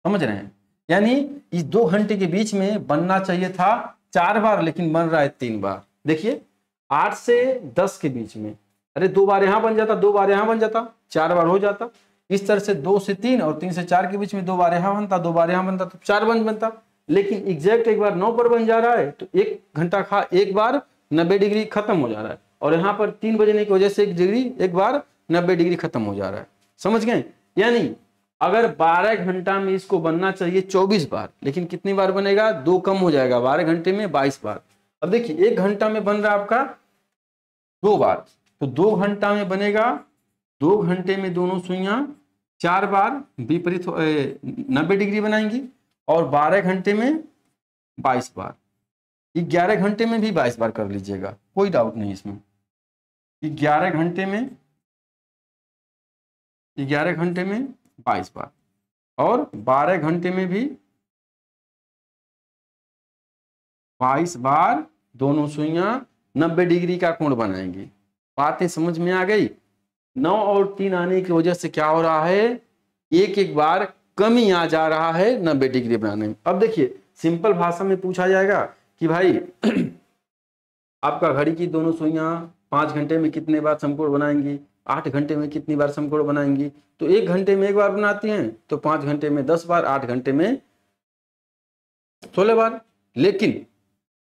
समझ रहे हैं। यानी इस 2 घंटे के बीच में बनना चाहिए था 4 बार, लेकिन बन रहा है 3 बार। देखिए 8 से 10 के बीच में, अरे 2 बार यहां बन जाता, 2 बार यहां बन जाता, 4 बार हो जाता। इस तरह से 2 से 3 और 3 से 4 के बीच में 2 बार यहां बनता, 2 बार यहां बनता, तो 4 बनता। लेकिन एग्जैक्ट एक बार 9 पर बन जा रहा है, तो 1 घंटा खा एक बार 90 डिग्री खत्म हो जा रहा है, और यहाँ पर 3 बजने की वजह से 1 डिग्री एक बार 90 डिग्री खत्म हो जा रहा है, समझ गए। यानी अगर 12 घंटा में इसको बनना चाहिए 24 बार, लेकिन कितनी बार बनेगा, 2 कम हो जाएगा, 12 घंटे में 22 बार। अब देखिए 1 घंटा में बन रहा है आपका 2 बार, तो 2 घंटा में बनेगा, 2 घंटे में दोनों सुइयां 4 बार विपरीत 90 डिग्री बनाएंगी, और 12 घंटे में 22 बार, 11 घंटे में भी 22 बार कर लीजिएगा, कोई डाउट नहीं इसमें। 11 घंटे में 22 बार, और 12 घंटे में भी 22 बार दोनों सुइयां 90 डिग्री का कोण बनाएंगी। बातें समझ में आ गई। 9 और 3 आने की वजह से क्या हो रहा है, एक बार कमी आ जा रहा है 90 डिग्री बनाने में। अब देखिए सिंपल भाषा में पूछा जाएगा कि भाई आपका घड़ी की दोनों सुइयां 5 घंटे में कितने बार समकोण बनाएंगी, 8 घंटे में कितनी बार समकोण बनाएंगी, तो 1 घंटे में 1 बार बनाती हैं, तो 5 घंटे में 10 बार, 8 घंटे में 16 बार। लेकिन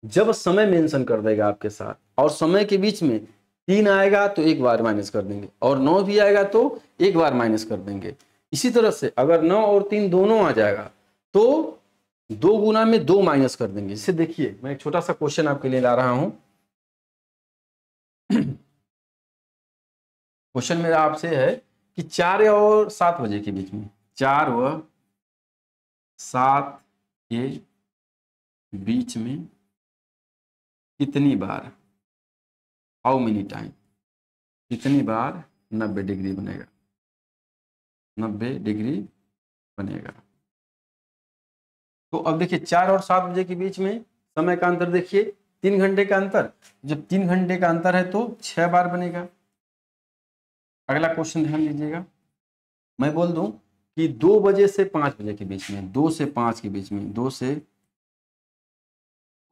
जब समय मेंशन कर देगा आपके साथ, और समय के बीच में 3 आएगा तो 1 बार माइनस कर देंगे, और 9 भी आएगा तो 1 बार माइनस कर देंगे। इसी तरह से अगर 9 और 3 दोनों आ जाएगा तो 2 गुना में 2 माइनस कर देंगे। जैसे देखिए मैं एक छोटा सा क्वेश्चन आपके लिए ला रहा हूं। क्वेश्चन मेरा आपसे है कि 4 और 7 बजे के बीच में, 4 व 7 के बीच में कितनी बार, हाउ मेनी टाइम, कितनी बार 90 डिग्री बनेगा, 90 डिग्री बनेगा। तो अब देखिए 4 और 7 बजे के बीच में समय का अंतर देखिए 3 घंटे का अंतर, जब 3 घंटे का अंतर है तो 6 बार बनेगा। अगला क्वेश्चन ध्यान दीजिएगा, मैं बोल दूं कि 2 बजे से 5 बजे के बीच में, 2 से 5 के बीच में, 2 से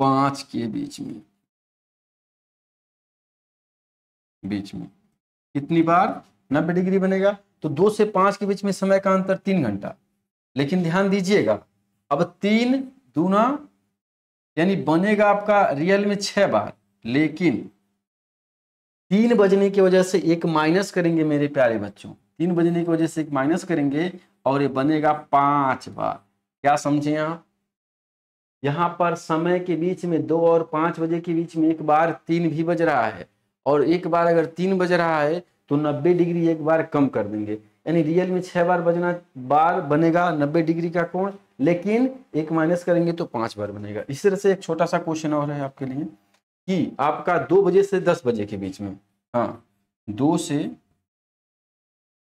5 के बीच में कितनी बार 90 डिग्री बनेगा। तो 2 से 5 के बीच में समय का अंतर 3 घंटा, लेकिन ध्यान दीजिएगा अब 3 दूना यानी बनेगा आपका रियल में 6 बार, लेकिन 3 बजने की वजह से एक माइनस करेंगे मेरे प्यारे बच्चों, 3 बजने की वजह से एक माइनस करेंगे और ये बनेगा 5 बार। क्या समझे आप, यहां पर समय के बीच में 2 और 5 बजे के बीच में एक बार 3 भी बज रहा है, और एक बार अगर 3 बज रहा है तो 90 डिग्री एक बार कम कर देंगे, यानी रियल में 6 बार बनेगा 90 डिग्री का कोण, लेकिन एक माइनस करेंगे तो 5 बार बनेगा। इस तरह से एक छोटा सा क्वेश्चन और है आपके लिए कि आपका 2 बजे से 10 बजे के बीच में, हाँ 2 से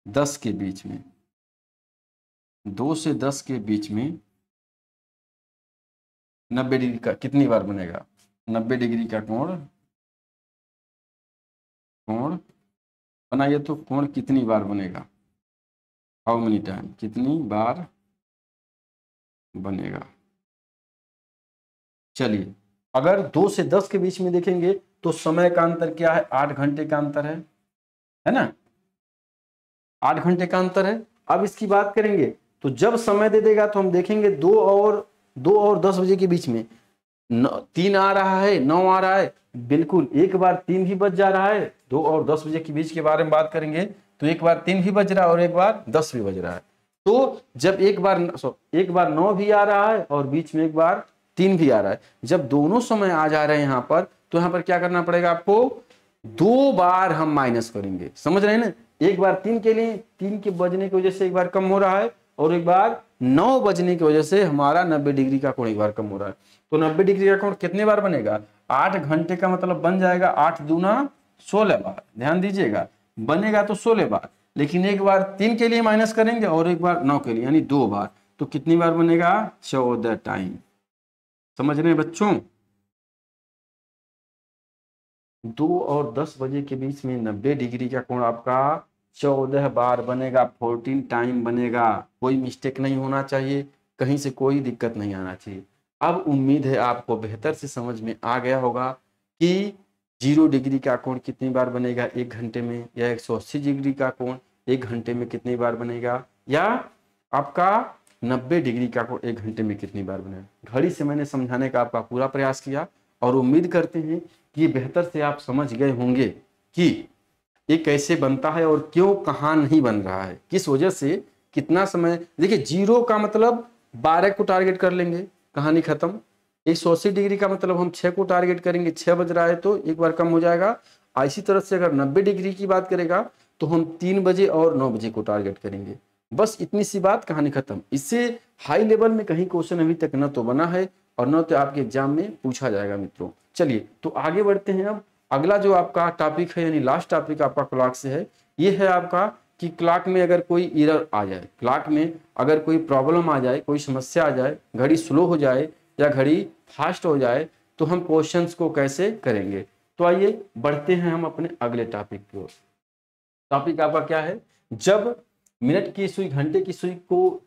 10 के बीच में, 2 से 10 के बीच में 90 डिग्री का कितनी बार बनेगा, 90 डिग्री का कोण बनाइए तो कोण कितनी बार बनेगा, हाउ मेनी टाइम, कितनी बार बनेगा। चलिए अगर 2 से 10 के बीच में देखेंगे तो समय का अंतर क्या है, 8 घंटे का अंतर है ना, 8 घंटे का अंतर है। अब इसकी बात करेंगे तो जब समय दे देगा तो हम देखेंगे 2 और 10 बजे के बीच में 3 आ रहा है, 9 आ रहा है, बिल्कुल एक बार 3 भी बज जा रहा है। 2 और 10 बजे के बीच के बारे में बात करेंगे तो एक बार 3 भी बज रहा है और एक बार 10 भी बज रहा है। तो जब एक बार 9 भी आ रहा है और बीच में एक बार 3 भी आ रहा है, जब दोनों समय आ जा रहे हैं यहाँ पर, तो यहाँ पर क्या करना पड़ेगा आपको, 2 बार हम माइनस करेंगे, समझ रहे हैं ना। एक बार 3 के लिए 3 के बजने की वजह से एक बार कम हो रहा है, और एक बार 9 बजने की वजह से हमारा 90 डिग्री का कोण एक बार कम हो रहा है। तो 90 डिग्री का कोण कितने बार बनेगा, 8 घंटे का मतलब बन जाएगा 8 दूना 16 बार। ध्यान दीजिएगा बनेगा तो 16 बार, लेकिन एक बार 3 के लिए माइनस करेंगे और एक बार 9 के लिए, यानी 2 बार, तो कितनी बार बनेगा, 14 टाइम। समझ रहे हैं बच्चों, 2 और 10 बजे के बीच में 90 डिग्री का कोण आपका 14 बार बनेगा, 14 टाइम बनेगा, कोई मिस्टेक नहीं होना चाहिए, कहीं से कोई दिक्कत नहीं आना चाहिए। अब उम्मीद है आपको बेहतर से समझ में आ गया होगा कि 0 डिग्री का कोण कितनी बार बनेगा 1 घंटे में, या 180 डिग्री का कोण 1 घंटे में कितनी बार बनेगा, या आपका 90 डिग्री का कोण 1 घंटे में कितनी बार बनेगा। घड़ी से मैंने समझाने का आपका पूरा प्रयास किया और उम्मीद करते हैं कि ये बेहतर से आप समझ गए होंगे कि ये कैसे बनता है और क्यों कहाँ नहीं बन रहा है, किस वजह से, कितना समय। देखिए 0 का मतलब 12 को टारगेट कर लेंगे, कहानी खत्म। 180 डिग्री का मतलब हम 6 को टारगेट करेंगे, 6 बज रहा है तो एक बार कम हो जाएगा। इसी तरह से अगर 90 डिग्री की बात करेगा तो हम 3 बजे और 9 बजे को टारगेट करेंगे। बस इतनी सी बात, कहानी खत्म। इससे हाई लेवल में कहीं क्वेश्चन अभी तक न तो बना है और न तो आपके एग्जाम में पूछा जाएगा मित्रों। चलिए तो आगे बढ़ते हैं। अब अगला जो आपका टॉपिक है यानी लास्ट टॉपिक आपका क्लॉक से है, ये है आपका कि क्लॉक में अगर कोई एरर आ जाए, क्लॉक में अगर कोई प्रॉब्लम आ जाए, कोई समस्या आ जाए, घड़ी स्लो हो जाए या घड़ी फास्ट हो जाए, तो हम क्वेश्चंस को कैसे करेंगे। तो आइए बढ़ते हैं हम अपने अगले टॉपिक की ओर। टॉपिक आपका क्या है, जब मिनट की सुई घंटे की सुई को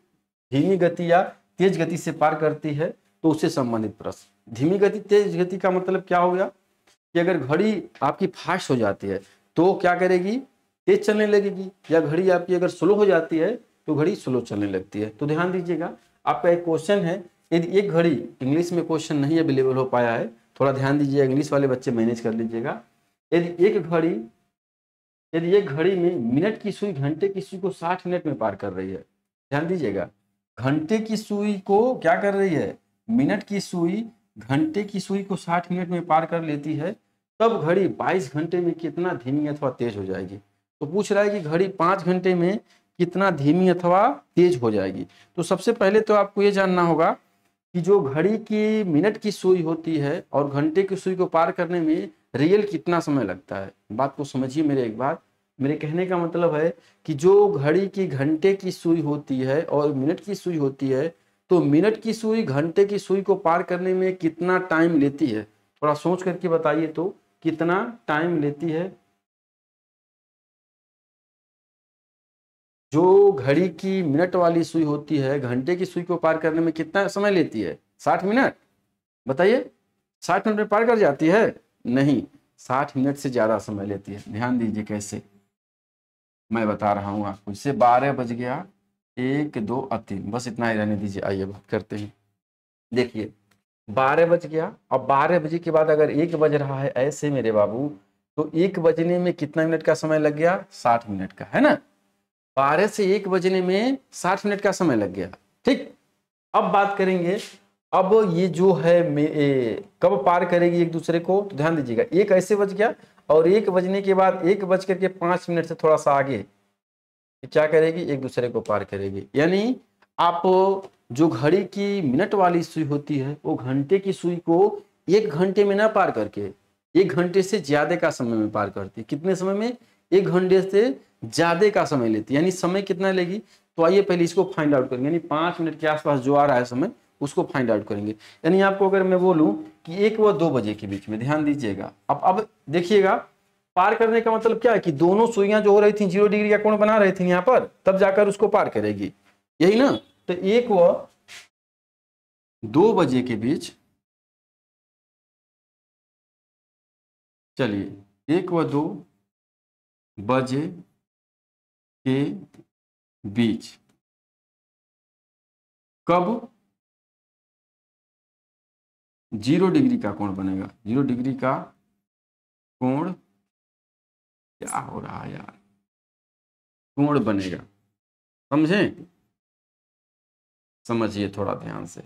धीमी गति या तेज गति से पार करती है तो उससे संबंधित प्रश्न। धीमी गति तेज गति का मतलब क्या हो गया कि अगर घड़ी आपकी फास्ट हो जाती है तो क्या करेगी, तेज चलने लगेगी, या घड़ी आपकी अगर स्लो हो जाती है तो घड़ी स्लो चलने लगती है। तो ध्यान दीजिएगा, आपका एक क्वेश्चन है, यदि एक घड़ी, इंग्लिश में क्वेश्चन नहीं अवेलेबल हो पाया है, थोड़ा ध्यान दीजिएगा, इंग्लिश वाले बच्चे मैनेज कर लीजिएगा। यदि एक घड़ी में मिनट की सुई घंटे की सुई को 60 मिनट में पार कर रही है, ध्यान दीजिएगा, घंटे की सुई को क्या कर रही है, मिनट की सुई घंटे की सुई को 60 मिनट में पार कर लेती है, तब घड़ी 22 घंटे में कितना धीमी अथवा तेज हो जाएगी। तो पूछ रहा है कि घड़ी 5 घंटे में कितना धीमी अथवा तेज हो जाएगी। तो सबसे पहले तो आपको ये जानना होगा कि जो घड़ी की मिनट की सुई होती है और घंटे की सुई को पार करने में रियल कितना समय लगता है। बात को समझिए मेरे एक बार, मेरे कहने का मतलब है कि जो घड़ी की घंटे की सुई होती है और मिनट की सुई होती है, तो मिनट की सुई घंटे की सुई को पार करने में कितना टाइम लेती है, थोड़ा सोच करके बताइए तो कितना टाइम लेती है। जो घड़ी की मिनट वाली सुई होती है घंटे की सुई को पार करने में कितना समय लेती है, 60 मिनट। बताइए 60 मिनट में पार कर जाती है? नहीं, 60 मिनट से ज्यादा समय लेती है। ध्यान दीजिए कैसे, मैं बता रहा हूं आपको। इससे 12 बज गया, 1 2 और 3, बस इतना ही रहने दीजिए। आइए बात करते हैं। देखिए 12 बज गया, अब 12 बजे के बाद अगर 1 बज रहा है ऐसे मेरे बाबू, तो 1 बजने में कितना मिनट का समय लग गया, 60 मिनट का, है ना। 12 से 1 बजने में 60 मिनट का समय लग गया। ठीक, अब बात करेंगे, अब ये जो है कब पार करेगी एक दूसरे को। तो ध्यान दीजिएगा, 1 ऐसे बज गया और 1 बजने के बाद 1 बज करके 5 मिनट से थोड़ा सा आगे क्या करेगी, एक दूसरे को पार करेगी। यानी आप जो घड़ी की मिनट वाली सुई होती है वो घंटे की सुई को 1 घंटे में ना पार करके 1 घंटे से ज्यादा का समय में पार करती है। कितने समय में, 1 घंटे से ज्यादा का समय लेती है। यानी समय कितना लेगी, तो आइए पहले इसको फाइंड आउट करेंगे। यानी 5 मिनट के आसपास जो आ रहा है समय उसको फाइंड आउट करेंगे। यानी आपको अगर मैं बोलूं कि 1 व 2 बजे के बीच में, ध्यान दीजिएगा, अब देखिएगा पार करने का मतलब क्या है कि दोनों सुइयां जो हो रही थी 0 डिग्री का कोण बना रही थी यहाँ पर, तब जाकर उसको पार करेगी, यही ना। तो 1 व 2 बजे के बीच, चलिए 1 व 2 बजे के बीच कब 0 डिग्री का कोण बनेगा। 0 डिग्री का कोण, क्या हो रहा है यार, कोण बनेगा, समझे, समझिए थोड़ा ध्यान से।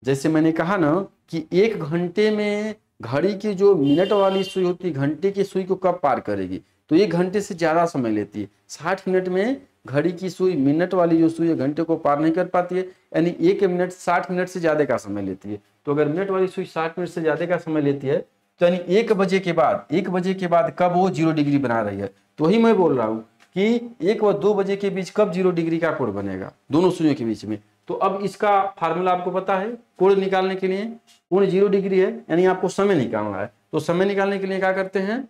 जैसे मैंने कहा ना कि 1 घंटे में घड़ी की जो मिनट वाली सुई होती है घंटे की सुई को कब पार करेगी, तो 1 घंटे से ज्यादा समय लेती है। 60 मिनट में घड़ी की सुई, मिनट वाली जो सुई है घंटे को पार नहीं कर पाती है, यानी 1 मिनट 60 मिनट से ज्यादा का समय लेती है। तो अगर मिनट वाली सुई 60 मिनट से ज्यादा का समय लेती है तो यानी 1 बजे के बाद, 1 बजे के बाद कब वो 0 डिग्री बना रही है। तो वही मैं बोल रहा हूँ कि 1 व 2 बजे के बीच कब 0 डिग्री का कोण बनेगा दोनों सुइयों के बीच में। तो अब इसका फार्मूला आपको पता है, कोण निकालने के लिए, कोण 0 डिग्री है, यानी आपको समय निकालना है। तो समय निकालने के लिए क्या करते हैं,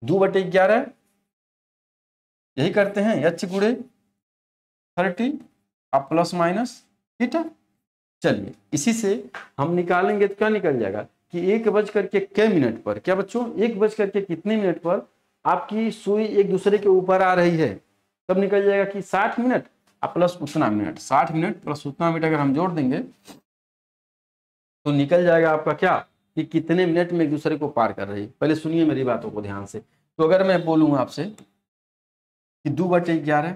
2/11 यही करते हैं, h गुणे 30 अब प्लस माइनस थीटा। चलिए इसी से हम निकालेंगे तो क्या निकल जाएगा कि 1 बज करके कै मिनट पर, क्या बच्चों 1 बज करके कितने मिनट पर आपकी सुई एक दूसरे के ऊपर आ रही है, तब निकल जाएगा कि 60 मिनट प्लस उतना मिनट, 60 मिनट प्लस उतना मिनट अगर हम जोड़ देंगे तो निकल जाएगा आपका क्या कि कितने मिनट में एक दूसरे को पार कर रही है। पहले सुनिए मेरी बातों को ध्यान से। तो अगर मैं बोलूँ आपसे कि 2/11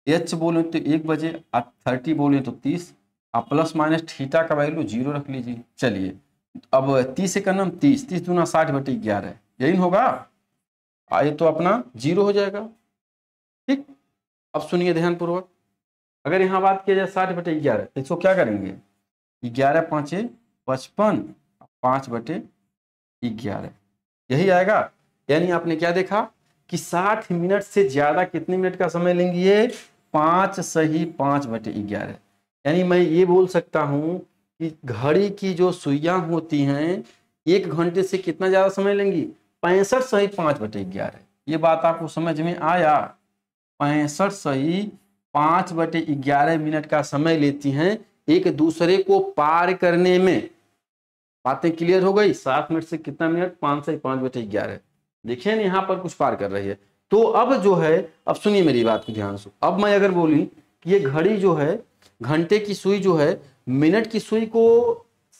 h बोले तो 1 बजे, आप 30 बोले तो 30, आप प्लस माइनस थीटा का वैल्यू 0 रख लीजिए। चलिए अब 30 से करना 30, 30 दूना 60/11 यही होगा, ये तो अपना 0 हो जाएगा। ठीक, अब सुनिए ध्यानपूर्वक, अगर यहाँ बात किया जाए 60/11 तो इसको क्या करेंगे, 11 5 55, 5/11 यही आएगा। यानी आपने क्या देखा कि 60 मिनट से ज्यादा कितने मिनट का समय लेंगी ये, 5 सही 5/11। यानी मैं ये बोल सकता हूं कि घड़ी की जो सुइयां होती हैं 1 घंटे से कितना ज्यादा समय लेंगी, 65 सही 5/11। ये बात आपको समझ में आया, 65 सही 5/11 मिनट का समय लेती हैं एक दूसरे को पार करने में। बातें क्लियर हो गई, 7 मिनट से कितना मिनट, 5 से 5/11। देखिए ना यहाँ पर कुछ पार कर रही है। तो अब जो है, अब सुनिए मेरी बात को ध्यान से, अब मैं अगर बोली कि ये घड़ी जो है, घंटे की सुई जो है मिनट की सुई को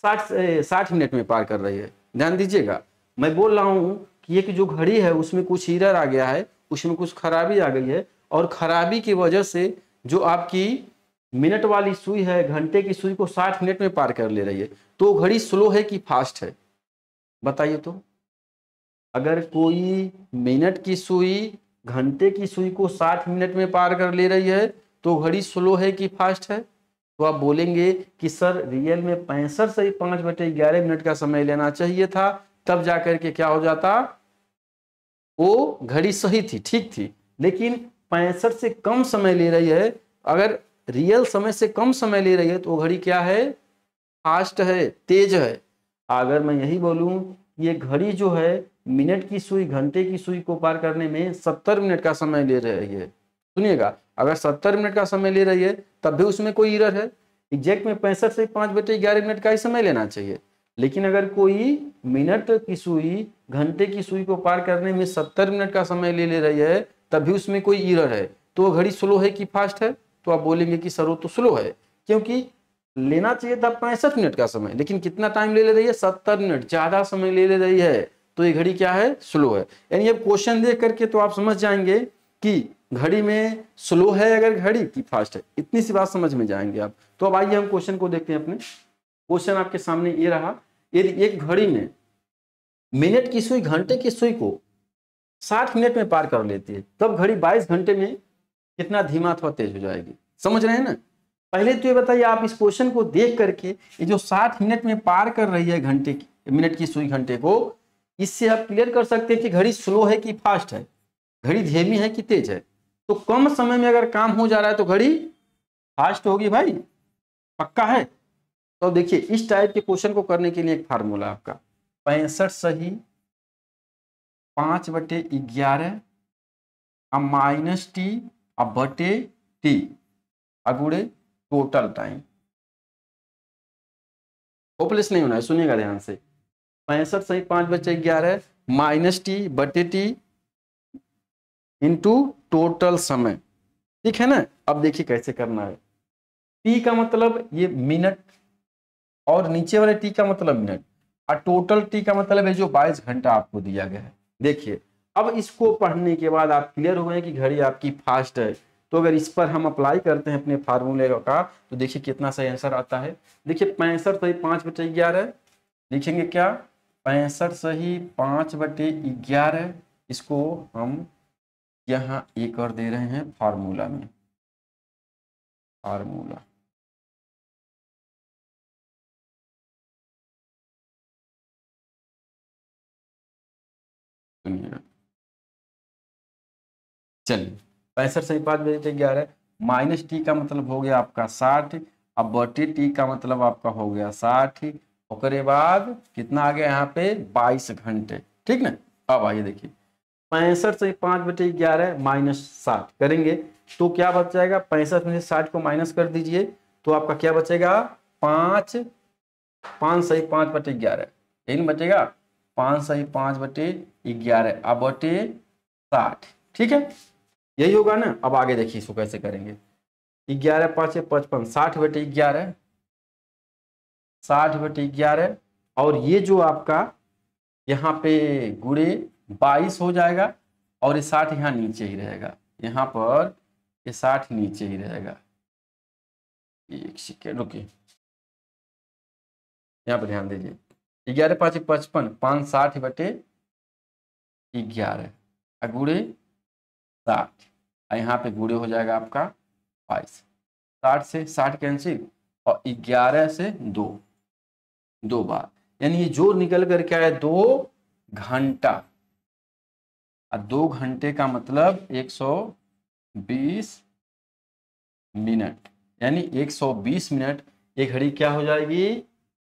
60 मिनट में पार कर रही है। ध्यान दीजिएगा, मैं बोल रहा हूं कि ये जो घड़ी है उसमें कुछ एरर आ गया है, उसमें कुछ खराबी आ गई है, और खराबी की वजह से जो आपकी मिनट वाली सुई है घंटे की सुई को 60 मिनट में पार कर ले रही है। तो घड़ी स्लो है कि फास्ट है, बताइए तो। अगर कोई मिनट की सुई घंटे की सुई को 60 मिनट में पार कर ले रही है तो घड़ी स्लो है कि फास्ट है, तो आप बोलेंगे कि सर रियल में 65 से 5/11 मिनट का समय लेना चाहिए था, तब जाकर के क्या हो जाता, वो घड़ी सही थी, ठीक थी। लेकिन 65 से कम समय ले रही है, अगर रियल समय से कम समय ले रही है तो वो घड़ी क्या है, फास्ट है, तेज है। अगर मैं यही बोलूं ये घड़ी जो है मिनट की सुई घंटे की सुई को पार करने में 70 मिनट का समय ले रही है, सुनिएगा, अगर 70 मिनट का समय ले रही है तब भी उसमें कोई एरर है। एग्जैक्ट में 65 से 5/11 मिनट का ही समय लेना चाहिए। लेकिन अगर कोई मिनट की सुई घंटे की सुई को पार करने में 70 मिनट का समय ले रही है तब भी उसमें कोई एरर है, तो वो घड़ी स्लो है कि फास्ट है, तो आप बोलेंगे कि सर वो तो स्लो है, क्योंकि लेना चाहिए था 65 मिनट का समय, लेकिन कितना टाइम ले रही है, 70 मिनट, ज्यादा समय ले रही है, तो ये घड़ी क्या है, स्लो है। यानी अब क्वेश्चन देख करके तो आप समझ जाएंगे कि घड़ी में स्लो है अगर घड़ी की फास्ट है, इतनी सी बात समझ में जाएंगे आप। तो अब आइए हम क्वेश्चन को देखते हैं अपने। क्वेश्चन आपके सामने ये रहा, यदि एक घड़ी में मिनट की सुई घंटे की सुई को 60 मिनट में पार कर लेती है, तब घड़ी 22 घंटे में कितना धीमा अथवा तेज हो जाएगी, समझ रहे हैं ना। पहले तो ये बताइए आप इस क्वेश्चन को देख करके, ये जो 60 मिनट में पार कर रही है घंटे की मिनट की सुई घंटे को, इससे आप क्लियर कर सकते हैं कि घड़ी स्लो है कि फास्ट है, घड़ी धीमी है कि तेज है। तो कम समय में अगर काम हो जा रहा है तो घड़ी फास्ट होगी भाई, पक्का है। तो देखिए इस टाइप के क्वेश्चन को करने के लिए एक फार्मूला आपका 65 सही 5/11 माइनस टी अब बटे टी अगुड़े टोटल टाइम। होपलेस नहीं होना है, सुनिएगा ध्यान से। 65 सही 5/11 माइनस टी बटे टी इंटू टोटल समय, ठीक है ना। अब देखिए कैसे करना है, टी का मतलब ये मिनट और नीचे वाले टी का मतलब मिनट, और टोटल टी का मतलब है जो 22 घंटा आपको दिया गया है। देखिए अब इसको पढ़ने के बाद आप क्लियर हो गए कि घड़ी आपकी फास्ट है। तो अगर इस पर हम अप्लाई करते हैं अपने फार्मूले का तो देखिए कितना सही आंसर आता है। देखिए 65 सही 5/11 लिखेंगे क्या, 65 सही 5/11, इसको हम यहाँ ए कर दे रहे हैं फार्मूला में, फार्मूला। सुनिएगा, चलिए 65 सही 5/11 माइनस टी का मतलब हो गया आपका 60, अब बटे टी का मतलब आपका हो गया 60, उसके बाद कितना आ गया यहाँ पे 22 घंटे, ठीक ना। अब आइए देखिए 65 से 5/11 -60 करेंगे तो क्या बच जाएगा, 65 में से 60 को माइनस कर दीजिए तो आपका क्या बचेगा, 5 सही 5/11 यही बचेगा, 5 सही 5/11 अब बटे 60। ठीक है, यही होगा ना। अब आगे देखिए इसको कैसे करेंगे, 11 5 55, 60/11, 60/11 और ये जो आपका यहाँ पे गुणे 22 हो जाएगा और ये 60 यहाँ नीचे ही रहेगा, यहाँ पर ये 60 नीचे ही रहेगा। एक सेकेंड रुकिए, यहाँ पर ध्यान दीजिए, 11 5 55, 5 60/11 गुणे 60 और यहाँ पे गुणे हो जाएगा आपका 22, 60 से 60 कैंसिल और 11 से 2 बार, यानी ये जो निकल करके आया 2 घंटा और 2 घंटे का मतलब 120 मिनट, यानी 120 मिनट ये घड़ी क्या हो जाएगी,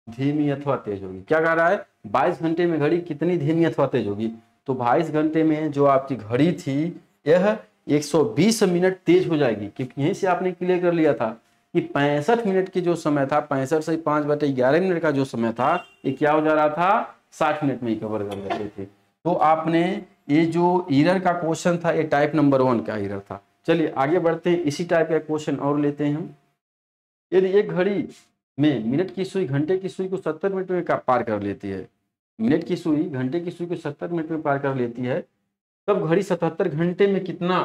धीमी अथवा तेज होगी। क्या कह रहा है, 22 घंटे में घड़ी कितनी धीमी अथवा तेज होगी, तो 22 घंटे में जो आपकी घड़ी थी यह 120 मिनट तेज हो जाएगी, क्योंकि यहीं से आपने क्लियर कर लिया था कि 65 मिनट की जो समय था, 65 से 5/11 मिनट का जो समय था ये क्या हो जा रहा था, 60 मिनट में ही कवर कर रहे थे। तो आपने ये जो ईरर का क्वेश्चन था ये टाइप नंबर 1 का ईरर था। चलिए आगे बढ़ते हैं, इसी टाइप का क्वेश्चन और लेते हैं हम। यदि एक घड़ी में मिनट की सुई घंटे की सुई को 70 मिनट में पार कर लेती है, मिनट की सुई घंटे की सुई को 70 मिनट में पार कर लेती है, तब घड़ी 77 घंटे में कितना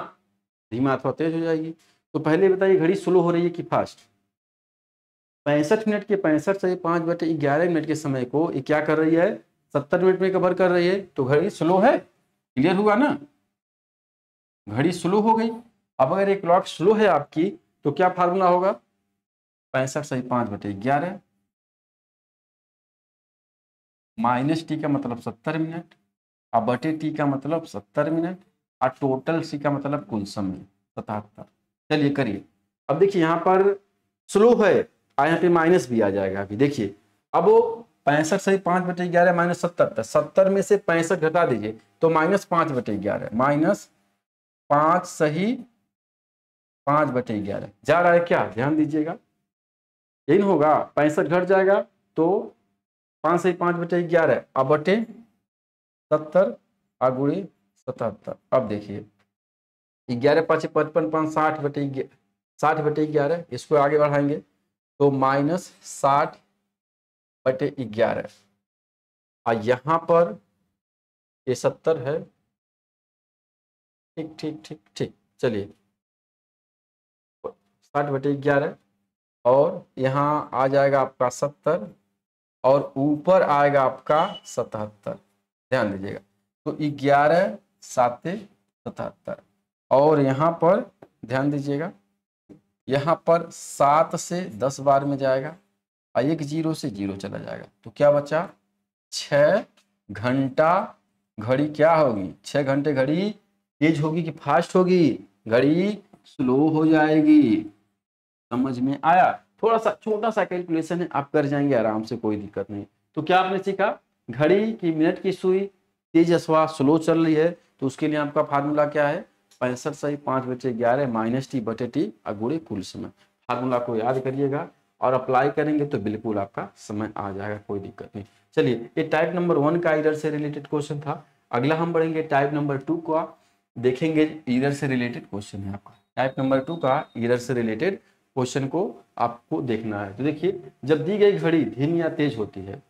धीमा अथवा तेज हो जाएगी। तो पहले बताइए घड़ी स्लो हो रही है कि फास्ट, 65 मिनट के 65 से 5/11 मिनट के समय को ये क्या कर रही है, 70 मिनट में कवर कर रही है, तो घड़ी स्लो है, क्लियर हुआ ना, घड़ी स्लो हो गई। अब अगर एक क्लॉक स्लो है आपकी तो क्या फार्मूला होगा, 65 सही 5/11 माइनस टी का मतलब 70 मिनट और बटे टी का मतलब 70 मिनट और टोटल सी का मतलब कुल समय 77। चलिए करिए, अब देखिए यहाँ पर स्लो है और यहाँ पे माइनस भी आ जाएगा। अभी देखिए, अब वो 65 सही 5/11 माइनस 70, 70 में से 65 घटा दीजिए तो -5/11, -5 सही 5/11 जा रहा है क्या, ध्यान दीजिएगा, यही नहीं होगा, 65 घट जाएगा तो 5 सही 5/11 अब बटे 70 और गुणे 77। अब देखिए 11 5 55, 5 60/11, इसको आगे बढ़ाएंगे तो -60/11 और यहाँ पर ये 70 है। ठीक ठीक ठीक ठीक, चलिए 60/11 और यहाँ आ जाएगा आपका 70 और ऊपर आएगा आपका 77, ध्यान दीजिएगा, तो 11 7 77 और यहाँ पर ध्यान दीजिएगा, यहाँ पर 7 से 10 बार में जाएगा और 1 0 से 0 चला जाएगा, तो क्या बचा, 6 घंटा घड़ी क्या होगी, 6 घंटे घड़ी तेज होगी कि फास्ट होगी, घड़ी स्लो हो जाएगी। समझ में आया, थोड़ा सा छोटा सा कैलकुलेशन है, आप कर जाएंगे आराम से, कोई दिक्कत नहीं। तो क्या आपने सीखा, घड़ी की मिनट की सुई तेज अथवा स्लो चल रही है तो उसके लिए आपका फार्मूला क्या है, 65 सही 5/11 माइनस टी बटे टी गुणे कुल समय। फार्मूला को याद करिएगा और अप्लाई करेंगे तो बिल्कुल आपका समय आ जाएगा, कोई दिक्कत नहीं। चलिए ये टाइप नंबर 1 का ईरर से रिलेटेड क्वेश्चन था। अगला हम बढ़ेंगे टाइप नंबर 2 का, देखेंगे ईरर से रिलेटेड क्वेश्चन है आपका। टाइप नंबर 2 का ईरर से रिलेटेड क्वेश्चन को आपको देखना है। तो देखिए, जब दी गई घड़ी धीमी या तेज होती है,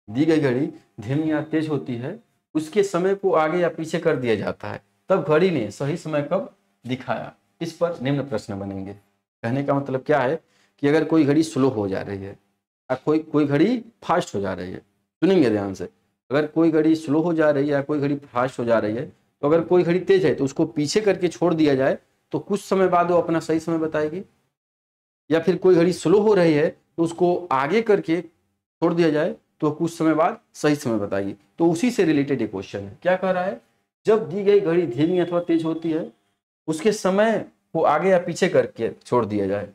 दी गई घड़ी धीमी या तेज होती है, उसके समय को आगे या पीछे कर दिया जाता है, तब घड़ी ने सही समय कब दिखाया। इस पर निम्न प्रश्न बनेंगे। कहने का मतलब क्या है कि अगर कोई घड़ी स्लो हो जा रही है या कोई घड़ी फास्ट हो जा रही है, सुनेंगे ध्यान से, अगर कोई घड़ी स्लो हो जा रही है या कोई घड़ी फास्ट हो जा रही है, तो अगर कोई घड़ी तेज है तो उसको पीछे करके छोड़ दिया जाए तो कुछ समय बाद वो अपना सही समय बताएगी, या फिर कोई घड़ी स्लो हो रही है तो उसको आगे करके छोड़ दिया जाए तो कुछ समय बाद सही समय बताएगी। तो उसी से रिलेटेड एक क्वेश्चन है। क्या कह रहा है, जब दी गई घड़ी धीमी अथवा तेज होती है, उसके समय को आगे या पीछे करके छोड़ दिया जाए,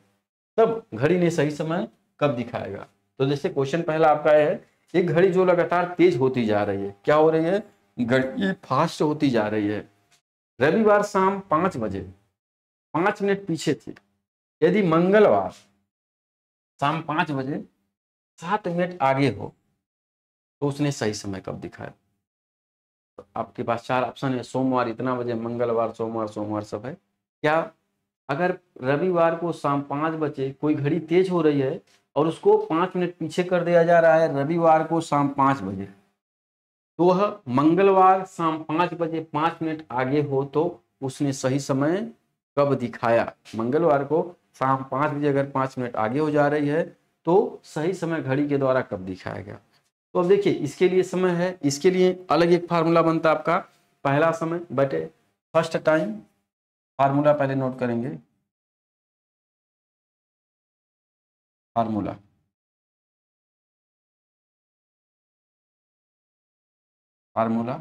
तब घड़ी ने सही समय कब दिखाएगा। तो जैसे क्वेश्चन पहला आपका है, एक घड़ी जो लगातार तेज होती जा रही है, क्या हो रही है, घड़ी फास्ट होती जा रही है, रविवार शाम 5 बजे 5 मिनट पीछे थे, यदि मंगलवार शाम 5 बजे 7 मिनट आगे हो तो उसने सही समय कब दिखाया? तो आपके पास 4 ऑप्शन है, सोमवार इतना बजे, मंगलवार, सोमवार, सोमवार सब है क्या? अगर रविवार को शाम 5 बजे कोई घड़ी तेज हो रही है और उसको 5 मिनट पीछे कर दिया जा रहा है रविवार को शाम 5 बजे, तो वह मंगलवार शाम 5 बजे 5 मिनट आगे हो तो उसने सही समय कब दिखाया? मंगलवार को शाम 5 बजे अगर 5 मिनट आगे हो जा रही है तो सही समय घड़ी के द्वारा कब दिखाया गया? तो अब देखिए इसके लिए समय है, इसके लिए अलग एक फार्मूला बनता है आपका, पहला समय बटे फर्स्ट टाइम। फार्मूला पहले नोट करेंगे, फार्मूला फार्मूला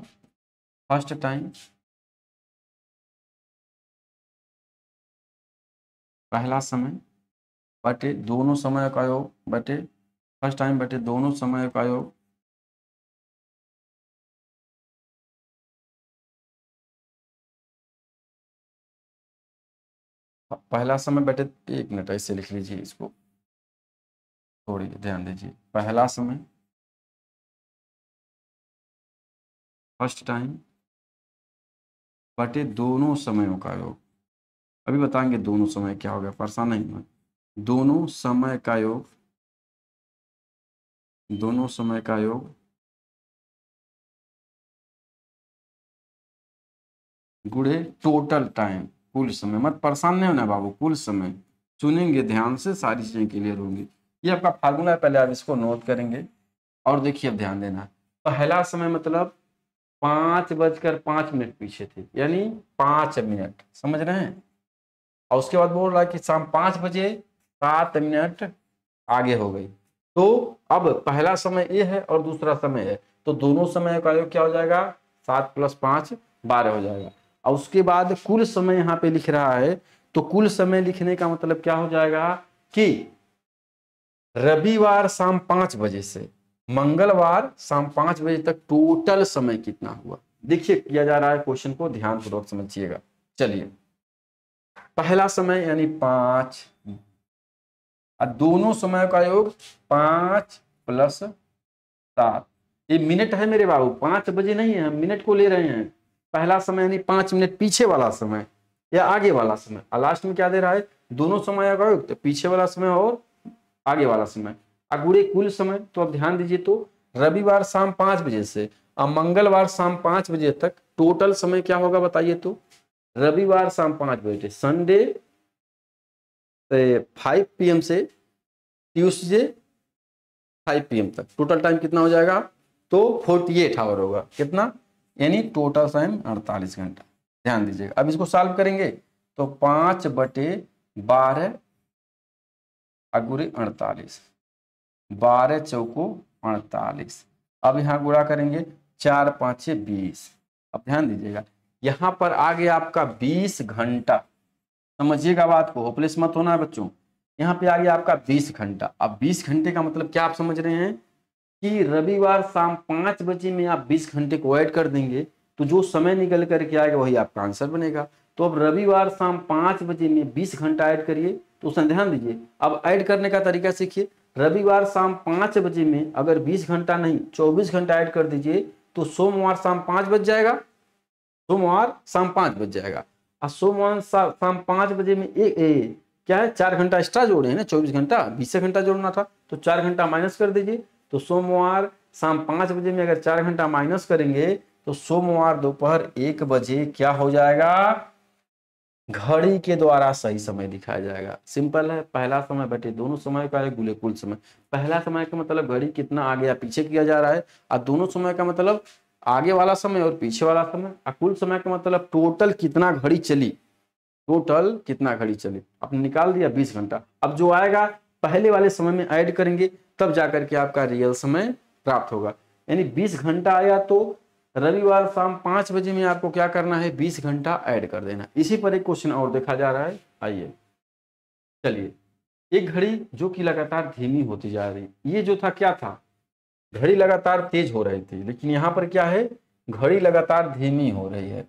फर्स्ट टाइम पहला समय बटे दोनों समय का योग बटे फर्स्ट टाइम बटे दोनों समय का योग पहला समय बटे, एक मिनट ऐसे लिख लीजिए इसको, थोड़ी ध्यान दीजिए, पहला समय फर्स्ट टाइम बटे दोनों समयों का योग। अभी बताएंगे दोनों समय क्या हो गया, परेशान नहीं हुआ। दोनों समय का योग, दोनों समय का योग गुणे टोटल टाइम, कुल समय। मत परेशान नहीं होना बाबू, कुल समय चुनेंगे ध्यान से, सारी चीजें क्लियर होंगी। ये आपका फार्मूला है, पहले आप इसको नोट करेंगे और देखिए अब ध्यान देना। पहला समय मतलब 5:05 पीछे थे, यानी 5 मिनट, समझ रहे हैं? और उसके बाद बोल रहा है कि शाम 5 बजे 7 मिनट आगे हो गई। तो अब पहला समय ये है और दूसरा समय है, तो दोनों समय का योग क्या हो जाएगा? 7 + 5 12 हो जाएगा। और उसके बाद कुल समय यहाँ पे लिख रहा है, तो कुल समय लिखने का मतलब क्या हो जाएगा कि रविवार शाम 5 बजे से मंगलवार शाम 5 बजे तक टोटल समय कितना हुआ। देखिए किया जा रहा है, क्वेश्चन को ध्यान पूर्वक समझिएगा। चलिए, पहला समय यानी 5 और दोनों समय का योग 5 + 7। ये मिनट है मेरे बाबू, 5 बजे नहीं है, हम मिनट को ले रहे हैं। पहला समय यानी 5 मिनट पीछे वाला समय या आगे वाला समय, और लास्ट में क्या दे रहा है? दोनों समय का योग, तो पीछे वाला समय और आगे वाला समय अगुड़े कुल समय। तो अब ध्यान दीजिए, तो रविवार शाम 5 बजे से और मंगलवार शाम 5 बजे तक टोटल समय क्या होगा बताइए? तो रविवार शाम 5 बजे, संडे 5 PM से ट्यूसडे 5 PM तक टोटल टाइम कितना हो जाएगा? तो 48 आवर होगा। कितना? यानी टोटल टाइम 48 घंटा। ध्यान दीजिएगा, अब इसको सॉल्व करेंगे तो 5/12 अगुरे 48, 12 चौको 48। अब यहाँ गुणा करेंगे 4 × 5 = 20। अब ध्यान दीजिएगा, यहाँ पर आ गया आपका 20 घंटा। समझिएगा बात को, होपलेस मत होना है बच्चों। यहाँ पे आ गया आपका 20 घंटा। अब 20 घंटे का मतलब क्या आप समझ रहे हैं कि रविवार शाम 5 बजे में आप 20 घंटे को ऐड कर देंगे तो जो समय निकल करके आएगा वही आपका आंसर बनेगा। तो अब रविवार शाम 5 बजे में 20 घंटा ऐड करिए, तो उसमें ध्यान दीजिए। अब ऐड करने का तरीका सीखिए। रविवार शाम 5 बजे में अगर 20 घंटा नहीं 24 घंटा ऐड कर दीजिए तो सोमवार शाम 5 बज जाएगा, सोमवार शाम 5 बज जाएगा। और सोमवार शाम 5 बजे में क्या है, 4 घंटा एक्स्ट्रा जोड़े हैं ना, 24 घंटा 20 घंटा जोड़ना था, तो 4 घंटा माइनस कर दीजिए। तो सोमवार शाम 5 बजे में अगर 4 घंटा माइनस करेंगे तो सोमवार दोपहर 1 बजे क्या हो जाएगा? घड़ी के द्वारा सही समय दिखाया जाएगा। सिंपल है, पहला समय बटे दोनों समय का गुणे कुल समय। पहला समय का मतलब घड़ी कितना आगे या पीछे किया जा रहा है, और दोनों समय का मतलब आगे वाला समय और पीछे वाला समय, और कुल समय का मतलब टोटल कितना घड़ी चली, टोटल कितना घड़ी चली। आपने निकाल दिया 20 घंटा। अब जो आएगा पहले वाले समय में ऐड करेंगे तब जाकर के आपका रियल समय प्राप्त होगा। यानी 20 घंटा आया तो रविवार शाम 5 बजे में आपको क्या करना है? 20 घंटा ऐड कर देना। इसी पर एक क्वेश्चन और देखा जा रहा है, आइए। चलिए, एक घड़ी जो कि लगातार धीमी होती जा रही, ये जो था क्या था? घड़ी लगातार तेज हो रही थी, लेकिन यहाँ पर क्या है? घड़ी लगातार धीमी हो रही है।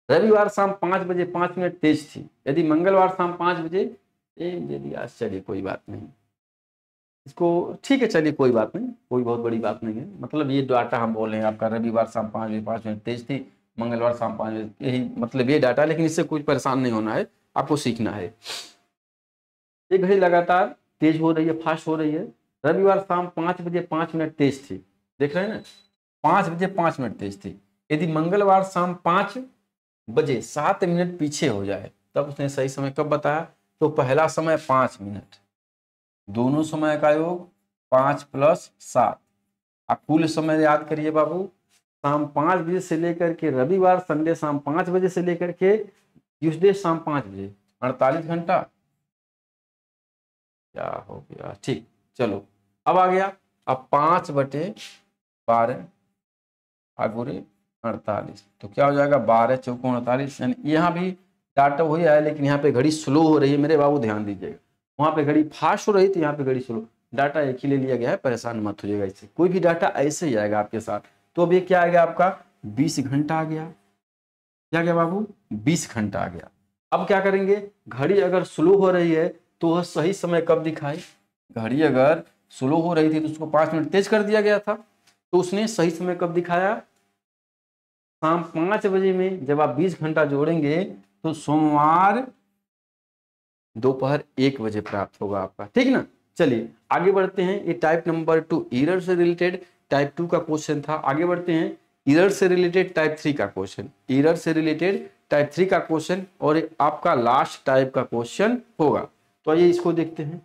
रविवार शाम 5 बजे 5 मिनट तेज थी। यदि मंगलवार शाम 5 बजे यदि आज, चलिए कोई बात नहीं, इसको ठीक है, चलिए कोई बात नहीं, कोई बहुत बड़ी बात नहीं है। मतलब ये डाटा हम बोल रहे हैं आपका, रविवार शाम 5 बजे 5 मिनट तेज थी, मंगलवार शाम 5 बजे, यही मतलब ये डाटा। लेकिन इससे कुछ परेशान नहीं होना है, आपको सीखना है। एक घड़ी लगातार तेज हो रही है, फास्ट हो रही है। रविवार शाम 5 बजे 5 मिनट तेज थी, देख रहे हैं ना, 5 बजे 5 मिनट तेज थी। यदि मंगलवार शाम 5 बजे 7 मिनट पीछे हो जाए, तब उसने सही समय कब बताया? तो पहला समय 5 मिनट, दोनों समय का योग 5 + 7। आप कुल समय याद करिए बाबू, शाम 5 बजे से लेकर के रविवार संडे शाम 5 बजे से लेकर के ट्यूसडे शाम 5 बजे, 48 घंटा। क्या हो गया? ठीक, चलो अब आ गया। अब 5/12 आगुरे 48, तो क्या हो जाएगा? 12 चौको 48। यानी यहाँ भी डाटा वही आया, लेकिन यहाँ पे घड़ी स्लो हो रही है मेरे बाबू, ध्यान दीजिएगा। वहां पे घड़ी फास्ट हो रही थी, यहाँ पे घड़ी स्लो। डाटा एक ही ले लिया गया है, परेशान मत होइएगा इससे, कोई भी डाटा ऐसे ही आएगा आपके साथ। तो अब ये क्या आ गया आपका? 20 घंटा आ गया। क्या गया बाबू? 20 घंटा आ गया। अब क्या करेंगे? घड़ी अगर स्लो हो रही है तो वह सही समय कब दिखाए? घड़ी अगर स्लो हो रही थी तो उसको 5 मिनट तेज कर दिया गया था, तो उसने सही समय कब दिखाया? शाम 5 बजे में। जब आप 20 घंटा जोड़ेंगे तो सोमवार दोपहर 1 बजे प्राप्त होगा आपका, ठीक ना। चलिए आगे बढ़ते हैं। ये टाइप नंबर 2 एरर से रिलेटेड टाइप 2 का क्वेश्चन था। आगे बढ़ते हैं, एरर से रिलेटेड टाइप 3 का क्वेश्चन, एरर से रिलेटेड टाइप 3 का क्वेश्चन, और आपका लास्ट टाइप का क्वेश्चन होगा। तो आइए इसको देखते हैं।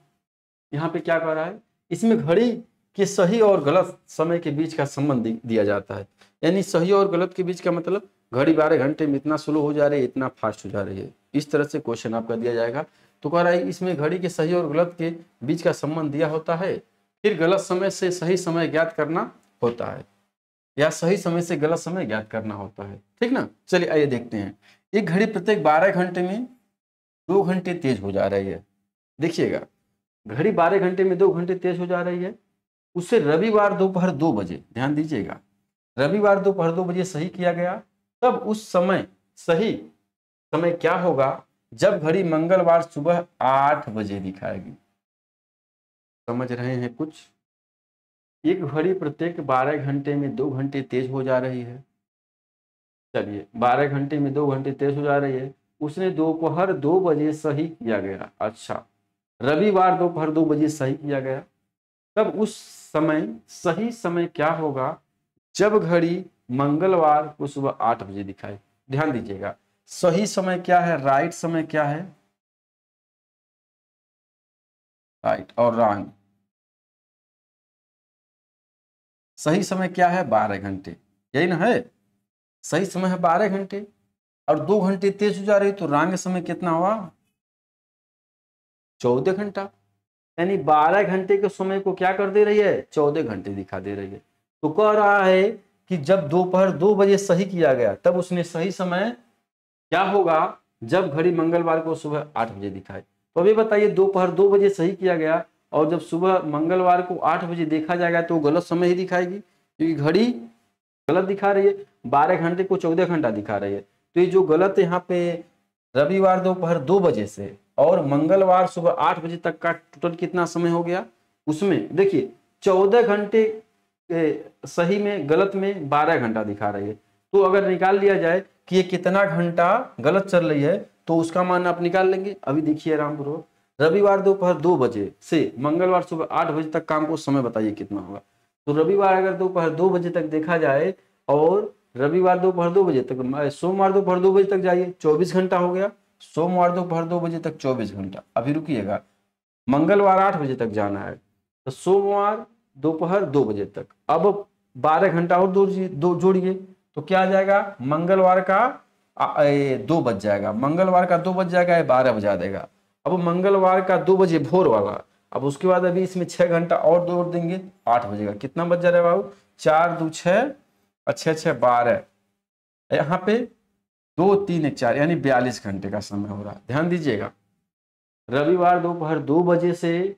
यहाँ पे क्या कह रहा है? इसमें घड़ी के सही और गलत समय के बीच का संबंध दिया जाता है। यानी सही और गलत के बीच का मतलब, घड़ी 12 घंटे में इतना स्लो हो जा रही है, इतना फास्ट हो जा रही है, इस तरह से क्वेश्चन आपका दिया जाएगा। तो कह रहा है इसमें घड़ी के सही और गलत के बीच का संबंध दिया होता है, फिर गलत समय से सही समय ज्ञात करना होता है, या सही समय से गलत समय ज्ञात करना होता है, ठीक ना। चलिए आइए देखते हैं। एक घड़ी प्रत्येक 12 घंटे में 2 घंटे तेज हो जा रही है। देखिएगा, घड़ी 12 घंटे में 2 घंटे तेज हो जा रही है। उसे रविवार दोपहर 2 बजे, ध्यान दीजिएगा, रविवार दोपहर 2 बजे सही किया गया। तब उस समय सही समय क्या होगा? जब घड़ी मंगलवार सुबह 8 बजे दिखाएगी। समझ रहे हैं कुछ? एक घड़ी प्रत्येक 12 घंटे में 2 घंटे तेज हो जा रही है। चलिए 12 घंटे में 2 घंटे तेज हो जा रही है, उसने दोपहर 2 बजे सही किया गया। अच्छा, रविवार दोपहर 2 बजे सही किया गया। तब उस समय सही समय क्या होगा? जब घड़ी मंगलवार को सुबह 8 बजे दिखाए। ध्यान दीजिएगा, सही समय क्या है? राइट समय क्या है? राइट और रॉन्ग। सही समय क्या है? 12 घंटे, यही ना है। सही समय है 12 घंटे, और 2 घंटे तेज हो जा रही, तो रॉन्ग समय कितना हुआ? 14 घंटा। यानी 12 घंटे के समय को क्या कर दे रही है? 14 घंटे दिखा दे रही है। तो कह रहा है कि जब दोपहर 2 बजे सही किया गया, तब उसने सही समय क्या होगा? जब घड़ी मंगलवार को सुबह 8 बजे दिखाए। तो अभी बताइए, दोपहर 2 बजे सही किया गया, और जब सुबह मंगलवार को 8 बजे देखा जाएगा तो गलत समय ही दिखाएगी, क्योंकि घड़ी गलत दिखा रही है। 12 घंटे को 14 घंटा दिखा रही है। तो ये जो गलत यहाँ पे रविवार दोपहर 2 बजे से और मंगलवार सुबह 8 बजे तक का टोटल कितना समय हो गया? उसमें देखिए 14 घंटे सही में, गलत में 12 घंटा दिखा रही है। तो अगर निकाल लिया जाए कि ये कितना घंटा गलत चल रही है, तो उसका मान आप निकाल लेंगे। अभी देखिए रामपुर, रविवार दोपहर 2 बजे से मंगलवार सुबह 8 बजे तक काम को समय बताइए कितना होगा। तो रविवार अगर दोपहर 2 बजे तक देखा जाए, और रविवार दोपहर 2 बजे तक, सोमवार दोपहर 2 बजे तक जाइए, 24 घंटा हो गया। सोमवार दोपहर 2 बजे तक 24 घंटा। अभी रुकिएगा, मंगलवार 8 बजे तक जाना है, तो सोमवार दोपहर 2 बजे तक। अब 12 घंटा और दो जोड़िए, तो क्या आ जाएगा? मंगलवार का 2 बज जाएगा, मंगलवार का 2 बज जाएगा, 12 बजा देगा। अब मंगलवार का 2 बजे भोर वाला। अब उसके बाद अभी इसमें 6 घंटा और जोड़ देंगे, 8 बजेगा। कितना बज जा रहा है बाबू? 4 2 6, 6 6 12, यहाँ पे 2 3 1 4, यानी 42 घंटे का समय हो रहा है। ध्यान दीजिएगा, रविवार दोपहर 2 बजे से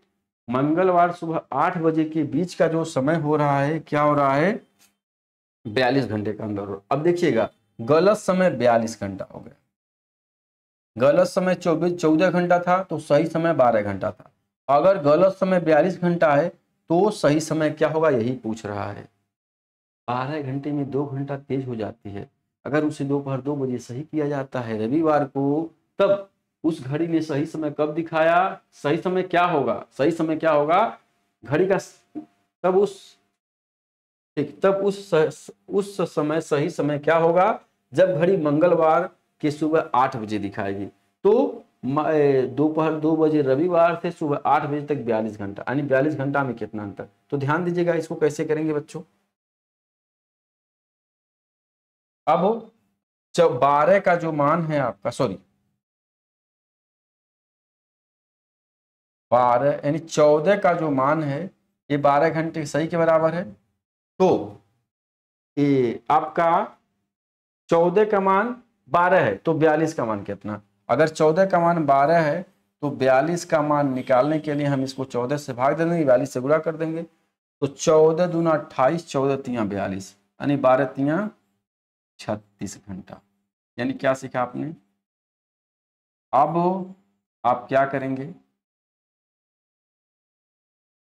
मंगलवार सुबह 8 बजे के बीच का जो समय हो रहा है, क्या हो रहा है? 42 घंटे का अंदर। अब देखिएगा, गलत समय 42 घंटा हो गया। गलत समय 14 घंटा था तो सही समय 12 घंटा था। अगर गलत समय 42 घंटा है तो सही समय क्या होगा, यही पूछ रहा है। 12 घंटे में 2 घंटा तेज हो जाती है। अगर उसे दोपहर 2 बजे सही किया जाता है रविवार को, तब उस घड़ी ने सही समय कब दिखाया, सही समय क्या होगा, सही समय क्या होगा घड़ी का, तब उस ठीक तब उस समय सही समय क्या होगा, जब घड़ी मंगलवार के सुबह 8 बजे दिखाएगी। तो दोपहर 2 बजे रविवार से सुबह 8 बजे तक 42 घंटा, यानी 42 घंटा में कितना अंतर। तो ध्यान दीजिएगा, इसको कैसे करेंगे बच्चों। अब 12 का जो मान है आपका, सॉरी 12 यानी 14 का जो मान है ये 12 घंटे सही के बराबर है। तो ये आपका 14 का मान 12 है तो 42 का मान कितना। अगर 14 का मान 12 है तो 42 का मान निकालने के लिए हम इसको 14 से भाग दे देंगे, 42 से गुणा कर देंगे। तो 14 दूना 28, 14 तिया 42, यानी 12 तिया 36 घंटा। यानी क्या सीखा आपने। अब आप क्या करेंगे,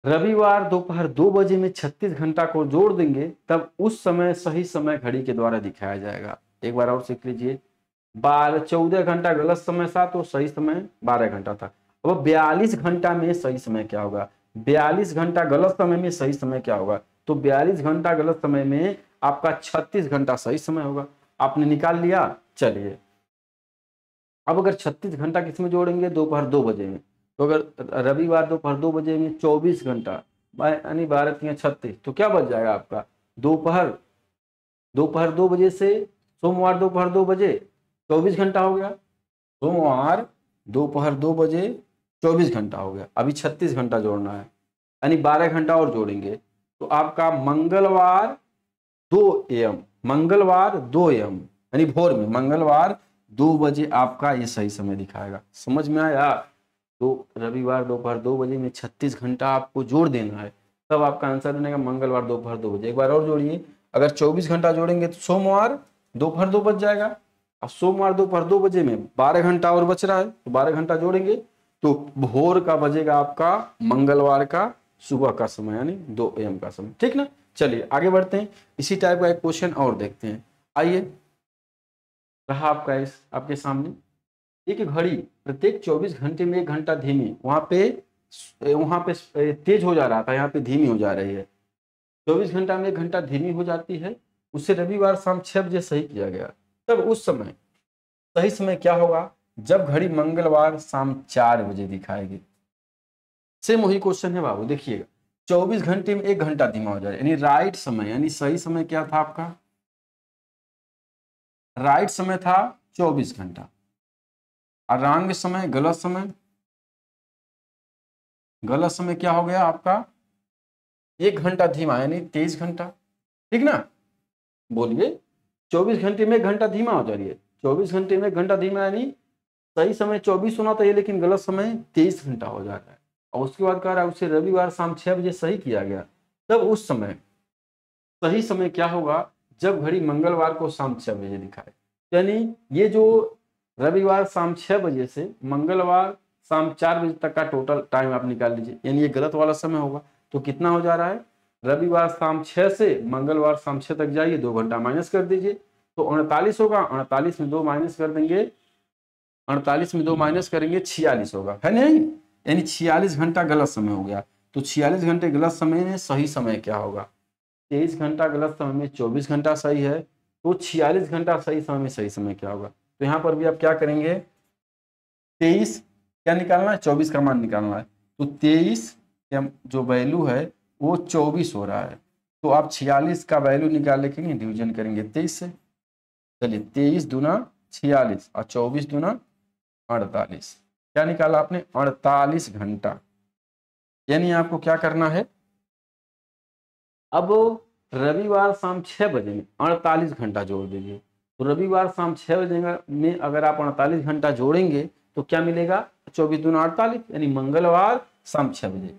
रविवार दोपहर 2 बजे में 36 घंटा को जोड़ देंगे, तब उस समय सही समय घड़ी के द्वारा दिखाया जाएगा। एक बार और सीख लीजिए, 14 घंटा गलत समय था तो सही समय 12 घंटा था। अब 42 घंटा में सही समय क्या होगा, 42 घंटा गलत समय में सही समय क्या होगा। तो 42 घंटा गलत समय में आपका 36 घंटा सही समय होगा। आपने निकाल लिया। चलिए अब अगर 36 घंटा किसमें जोड़ेंगे, दोपहर 2 बजे में। तो अगर रविवार दोपहर 2 बजे में 24 घंटा यानी 12 तिया 36, तो क्या बच जाएगा आपका, दोपहर दोपहर 2 बजे से सोमवार दोपहर 2 बजे 24 घंटा हो गया। सोमवार दोपहर 2 बजे 24 घंटा हो गया। अभी 36 घंटा जोड़ना है, यानी 12 घंटा और जोड़ेंगे तो आपका मंगलवार 2 AM, मंगलवार 2 AM यानी भोर में, मंगलवार 2 बजे आपका ये सही समय दिखाएगा। समझ में आया। तो रविवार दोपहर 2 बजे में 36 घंटा आपको जोड़ देना है, तब आपका आंसर बनेगा मंगलवार दोपहर 2 बजे। एक बार और जोड़िए, अगर 24 घंटा जोड़ेंगे तो सोमवार दोपहर 2 बज जाएगा। अब सोमवार दोपहर 2 बजे में 12 घंटा और बच रहा है, तो 12 घंटा जोड़ेंगे तो भोर का बजेगा आपका मंगलवार का सुबह का समय, यानी 2 AM का समय। ठीक ना। चलिए आगे बढ़ते हैं, इसी टाइप का एक क्वेश्चन और देखते हैं। आइए, रहा आपका इस आपके सामने एक घड़ी प्रत्येक 24 घंटे में 1 घंटा धीमी, वहां पे तेज हो जा रहा था, यहाँ पे धीमी हो जा रही है। 24 घंटा में 1 घंटा धीमी हो जाती है। उसे रविवार शाम 6 बजे सही किया गया, तब उस समय सही समय क्या होगा, जब घड़ी मंगलवार शाम 4 बजे दिखाएगी। सेम वही क्वेश्चन है बाबू, देखिएगा 24 घंटे में 1 घंटा धीमा हो जाए, यानी राइट समय, यानी सही समय क्या था आपका, राइट समय था 24 घंटा, और रॉन्ग समय, गलत समय क्या हो गया आपका 1 घंटा धीमा, यानी 23 घंटा। ठीक ना। बोलिए, 24 घंटे में 1 घंटा धीमा हो जा रही है, 24 घंटे में 1 घंटा धीमा, यानी सही समय 24 होना चाहिए लेकिन गलत समय 23 घंटा हो जा रहा है। और उसके बाद कह रहा है उसे रविवार शाम 6 बजे सही किया गया, तब उस समय सही समय क्या होगा, जब घड़ी मंगलवार को शाम 6 बजे दिखाए। यानी ये जो रविवार शाम 6 बजे से मंगलवार शाम 4 बजे तक का टोटल टाइम आप निकाल लीजिए, यानी ये गलत वाला समय होगा। तो कितना हो जा रहा है, रविवार शाम 6 से मंगलवार शाम 6 तक जाइए, 2 घंटा माइनस कर दीजिए तो 48 होगा। 48 में 2 माइनस कर देंगे, 48 में 2 माइनस करेंगे 46 होगा, है नहीं। यानी 46 घंटा गलत समय हो गया। तो 46 घंटे गलत समय में सही समय क्या होगा, 23 घंटा गलत समय में 24 घंटा सही है, तो 46 घंटा सही समय में सही समय क्या होगा। तो यहाँ पर भी आप क्या करेंगे, 23 क्या निकालना है, 24 का मान निकालना है। तो 23 का जो वैल्यू है वो 24 हो रहा है, तो आप 46 का वैल्यू निकाल लेंगे, डिवीजन करेंगे 23 से। चलिए 23 दूना 46 और 24 दूना 48, क्या निकाला आपने 48 घंटा। यानी आपको क्या करना है, अब रविवार शाम 6 बजे में 48 घंटा जोड़ दीजिए। तो रविवार शाम 6 बजे में अगर आप 48 घंटा जोड़ेंगे तो क्या मिलेगा, 24 दूना 48, यानी मंगलवार शाम 6 बजे।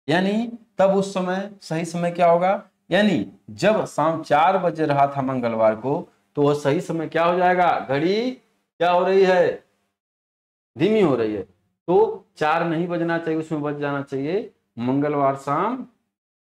यानी तब उस समय सही समय क्या होगा, यानी जब शाम 4 बजे रहा था मंगलवार को, तो वह सही समय क्या हो जाएगा, घड़ी क्या हो रही है, धीमी हो रही है। तो 4 नहीं बजना चाहिए, उसमें बच जाना चाहिए मंगलवार शाम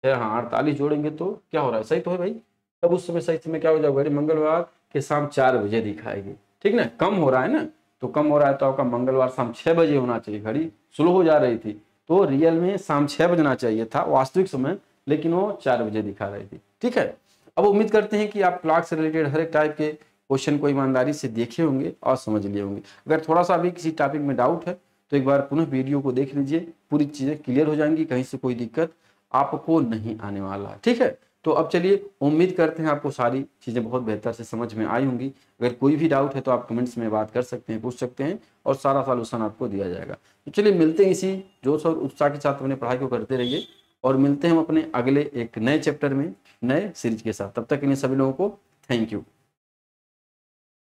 6, हाँ 48 जोड़ेंगे तो क्या हो रहा है, सही तो है भाई। तब उस समय सही समय क्या हो जाएगा, घड़ी मंगलवार के शाम 4 बजे दिखाएगी, ठीक ना, कम हो रहा है ना, तो कम हो रहा है तो आपका मंगलवार शाम 6 बजे होना चाहिए, घड़ी स्लो हो जा रही थी, तो रियल में शाम 6 बजना चाहिए था वास्तविक समय, लेकिन वो 4 बजे दिखा रही थी, ठीक है। अब उम्मीद करते हैं कि आप क्लॉक से रिलेटेड हर एक टाइप के क्वेश्चन को ईमानदारी से देखे होंगे और समझ लिए होंगे। अगर थोड़ा सा भी किसी टॉपिक में डाउट है तो एक बार पुनः वीडियो को देख लीजिए, पूरी चीज़ें क्लियर हो जाएंगी, कहीं से कोई दिक्कत आपको नहीं आने वाला है, ठीक है। तो अब चलिए, उम्मीद करते हैं आपको सारी चीज़ें बहुत बेहतर से समझ में आई होंगी। अगर कोई भी डाउट है तो आप कमेंट्स में बात कर सकते हैं, पूछ सकते हैं, और सारा सॉल्यूशन आपको दिया जाएगा। तो चलिए मिलते हैं इसी जोश और उत्साह के साथ अपने पढ़ाई को करते रहिए, और मिलते हैं हम अपने अगले एक नए चैप्टर में नए सीरीज के साथ। तब तक के लिए सभी लोगों को थैंक यू।